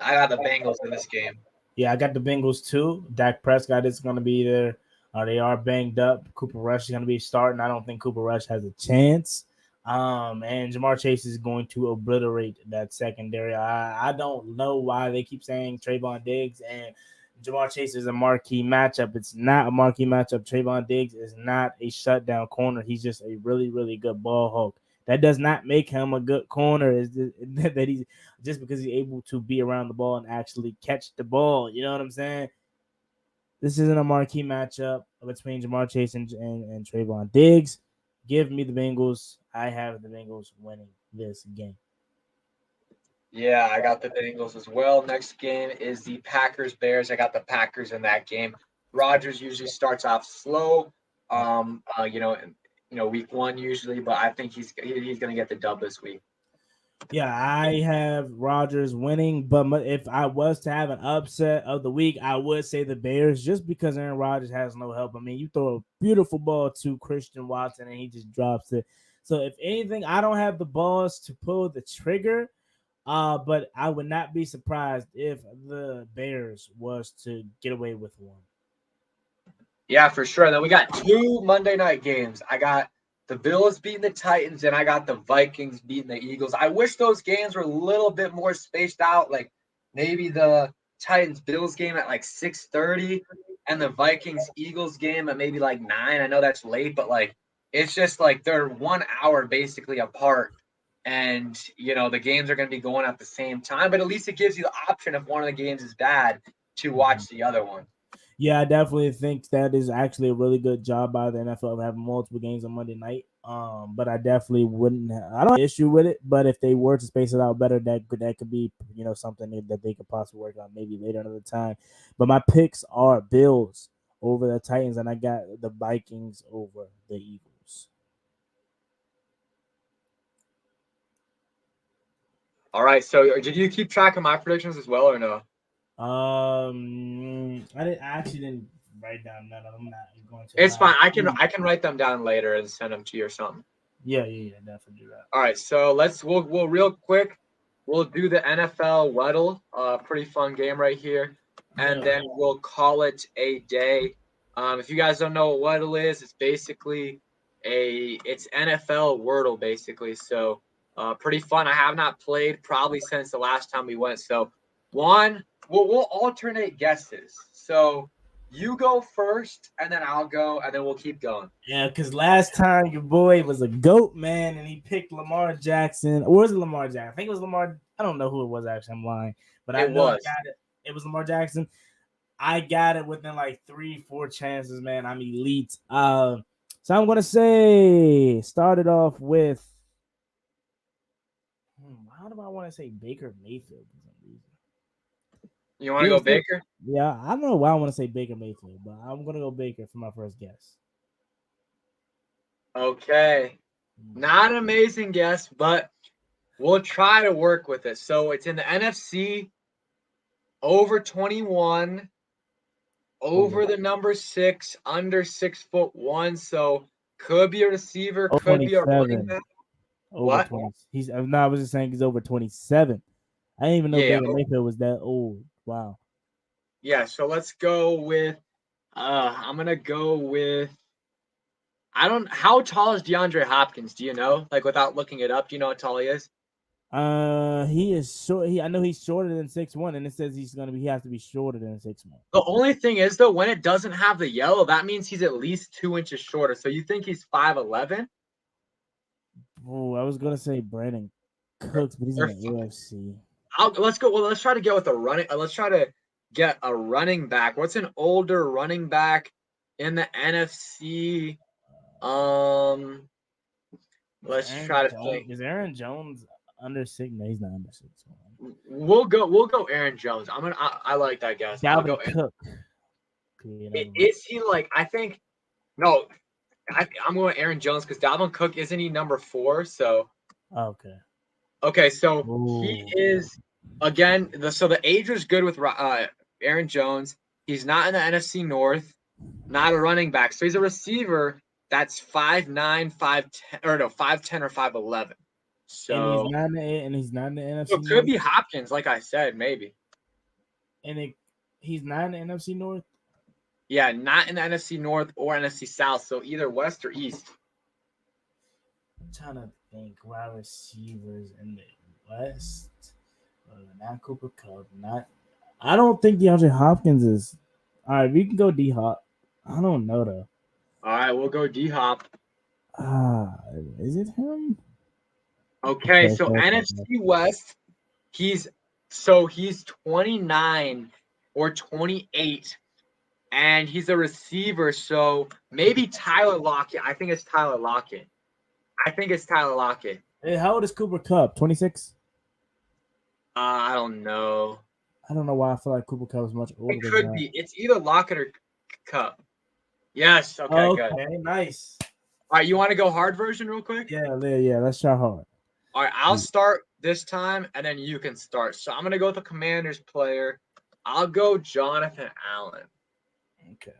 I got the Bengals in this game. Yeah, I got the Bengals too. Dak Prescott is going to be there. They are banged up. Cooper Rush is going to be starting. I don't think Cooper Rush has a chance. And Jamar Chase is going to obliterate that secondary. I don't know why they keep saying Trayvon Diggs and Jamar Chase is a marquee matchup. It's not a marquee matchup. Trayvon Diggs is not a shutdown corner. He's just a really, really good ball hawk. That does not make him a good corner. Is that he's just because he's able to be around the ball and actually catch the ball. You know what I'm saying? This isn't a marquee matchup between Jamar Chase and Trayvon Diggs. Give me the Bengals. I have the Bengals winning this game. Yeah, I got the Bengals as well. Next game is the Packers Bears. I got the Packers in that game. Rodgers usually starts off slow. Week one usually, but I think he's going to get the dub this week. Yeah, I have Rodgers winning, but if I was to have an upset of the week, I would say the Bears just because Aaron Rodgers has no help. I mean, you throw a beautiful ball to Christian Watson and he just drops it. So if anything, I don't have the balls to pull the trigger, but I would not be surprised if the Bears was to get away with one. Yeah, for sure. Then we got two Monday night games. I got the Bills beating the Titans, and I got the Vikings beating the Eagles. I wish those games were a little bit more spaced out, like maybe the Titans-Bills game at like 6:30 and the Vikings-Eagles game at maybe like 9. I know that's late, but like it's just like they're 1 hour basically apart. And, the games are going to be going at the same time, but at least it gives you the option if one of the games is bad to watch the other one. Yeah, I definitely think that is actually a really good job by the NFL of having multiple games on Monday night. But I definitely wouldn't. I don't have an issue with it. But if they were to space it out better, that could be something that they could possibly work on maybe later another time. But my picks are Bills over the Titans, and I got the Vikings over the Eagles. All right. So did you keep track of my predictions as well or no? I actually didn't write down none of them. I'm not going to. It's fine. I can write them down later and send them to you or something. Yeah, definitely do that. All right. So we'll real quick. We'll do the NFL Wordle. Pretty fun game right here, and then we'll call it a day. If you guys don't know what Wordle is, it's basically it's NFL Wordle basically. So pretty fun. I have not played probably since the last time we went. So we'll alternate guesses. So you go first, and then I'll go, and then we'll keep going. Yeah, because last time your boy was a GOAT, man, and he picked Lamar Jackson. Or was it Lamar Jackson? I think it was Lamar. I don't know who it was, actually. I'm lying. But I know I got it. It was Lamar Jackson. I got it within like 3-4 chances, man. I'm elite. So I'm going to say, started off with, how do I want to say Baker Mayfield for some reason? You want to go Baker? Yeah, I don't know why I want to say Baker Mayfield, but I'm going to go Baker for my first guess. Okay. Not an amazing guess, but we'll try to work with it. So it's in the NFC, over 21, over the number 6, under 6'1". So Could be a receiver. Oh, Could be a running 27. back. Over What? 20. He's no, I was just saying he's over 27. I didn't even know Yeah. Baker Mayfield was that old. Wow. Yeah. So let's go with. I'm gonna go with. How tall is DeAndre Hopkins? Do you know? Like without looking it up, do you know how tall he is? He is short. I know he's shorter than 6'1", and it says he has to be shorter than 6'1". The only thing is though, when it doesn't have the yellow, that means he's at least 2 inches shorter. So you think he's 5'11"? Oh, I was gonna say Brandon Cooks, but he's in the AFC. Let's go. Well, let's try to get with a running. Let's try to get a running back. What's an older running back in the NFC? Let's try to think. Is Aaron Jones under 6? No, he's not under 6. We'll go Aaron Jones. I like that guess. I'll go Cook. Is he like? I think no. I'm going Aaron Jones because Dalvin Cook isn't he number 4? So okay. Okay, so he is again. The age was good with Aaron Jones. He's not in the NFC North, not a running back. So he's a receiver that's 5'9", 5'10", or no 5'10" or 5'11". So he's not in the NFC. So it could be Hopkins, like I said, maybe. And he's not in the NFC North. Yeah, not in the NFC North or NFC South. So either West or East. I'm trying to think wide receivers in the West. Not Cooper Kupp. I don't think DeAndre Hopkins is. All right, we can go D Hop. I don't know though. All right, we'll go D Hop. Is it him? Okay, so NFC West, he's 29 or 28, and he's a receiver. So maybe Tyler Lockett. I think it's Tyler Lockett. Hey, how old is Cooper Kupp? 26? I don't know. I don't know why I feel like Cooper Kupp is much older. It could be. It's either Lockett or Kupp. Yes. Okay. Good. Nice. All right. You want to go hard version real quick? Yeah. Let's try hard. All right. I'll start this time, and then you can start. So I'm gonna go with the Commanders player. I'll go Jonathan Allen. Okay.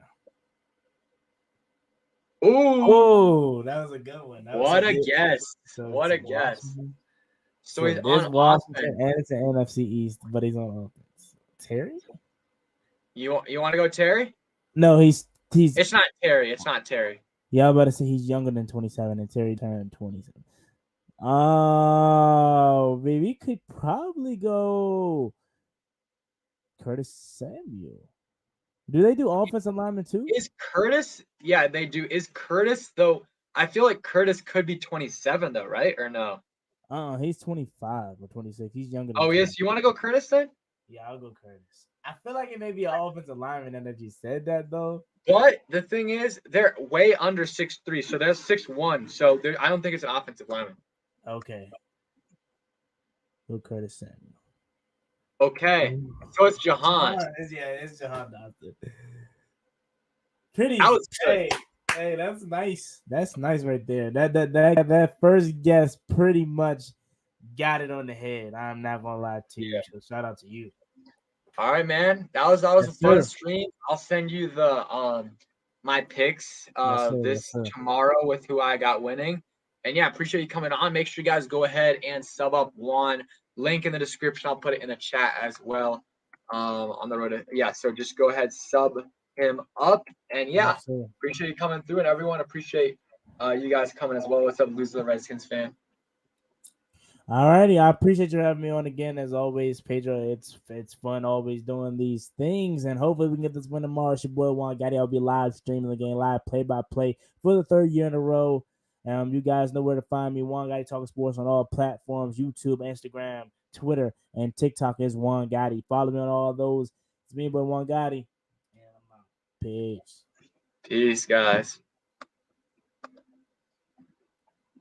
Ooh, that was a good one. What a guess. What a guess. So he's on Washington, and it's an NFC East, but he's on offense. Terry? You want to go Terry? No, he's. It's not Terry. Yeah, I'm about to say he's younger than 27, and Terry turned 27. Oh, maybe we could probably go Curtis Samuel. Do they do offensive lineman too? Is Curtis? Yeah, they do. Is Curtis though? I feel like Curtis could be 27 though, right? Or no? He's 25 or 26. He's younger than. Oh, yes. You want to go Curtis then? Yeah, I'll go Curtis. I feel like it may be an offensive lineman now that you said that though. But the thing is, they're way under 6'3", so they're 6'1". So I don't think it's an offensive lineman. Okay. Go Curtis Samuel. Okay, so it's Jahan. It's Jahan Dotson. Pretty. That was good. Hey, that's nice. That's nice right there. That first guess pretty much got it on the head. I'm not gonna lie to you. So shout out to you. All right, man. That was a fun stream. I'll send you the my picks tomorrow with who I got winning. And yeah, appreciate you coming on. Make sure you guys go ahead and sub up Juan. Link in the description. I'll put it in the chat as well. On the road. So just go ahead, sub him up. And yeah, appreciate you coming through, and everyone appreciate you guys coming as well. What's up, Loser the Redskins fan? All righty, I appreciate you having me on again. As always, Pedro, it's fun always doing these things, and hopefully we can get this win tomorrow. It's your boy Juan Gotti. I'll be live streaming the game, live play-by-play for the 3rd year in a row. You guys know where to find me. Juan Gotti Talking Sports on all platforms: YouTube, Instagram, Twitter, and TikTok is Juan Gotti. Follow me on all those. It's me, boy Juan Gotti. Peace. Peace, guys.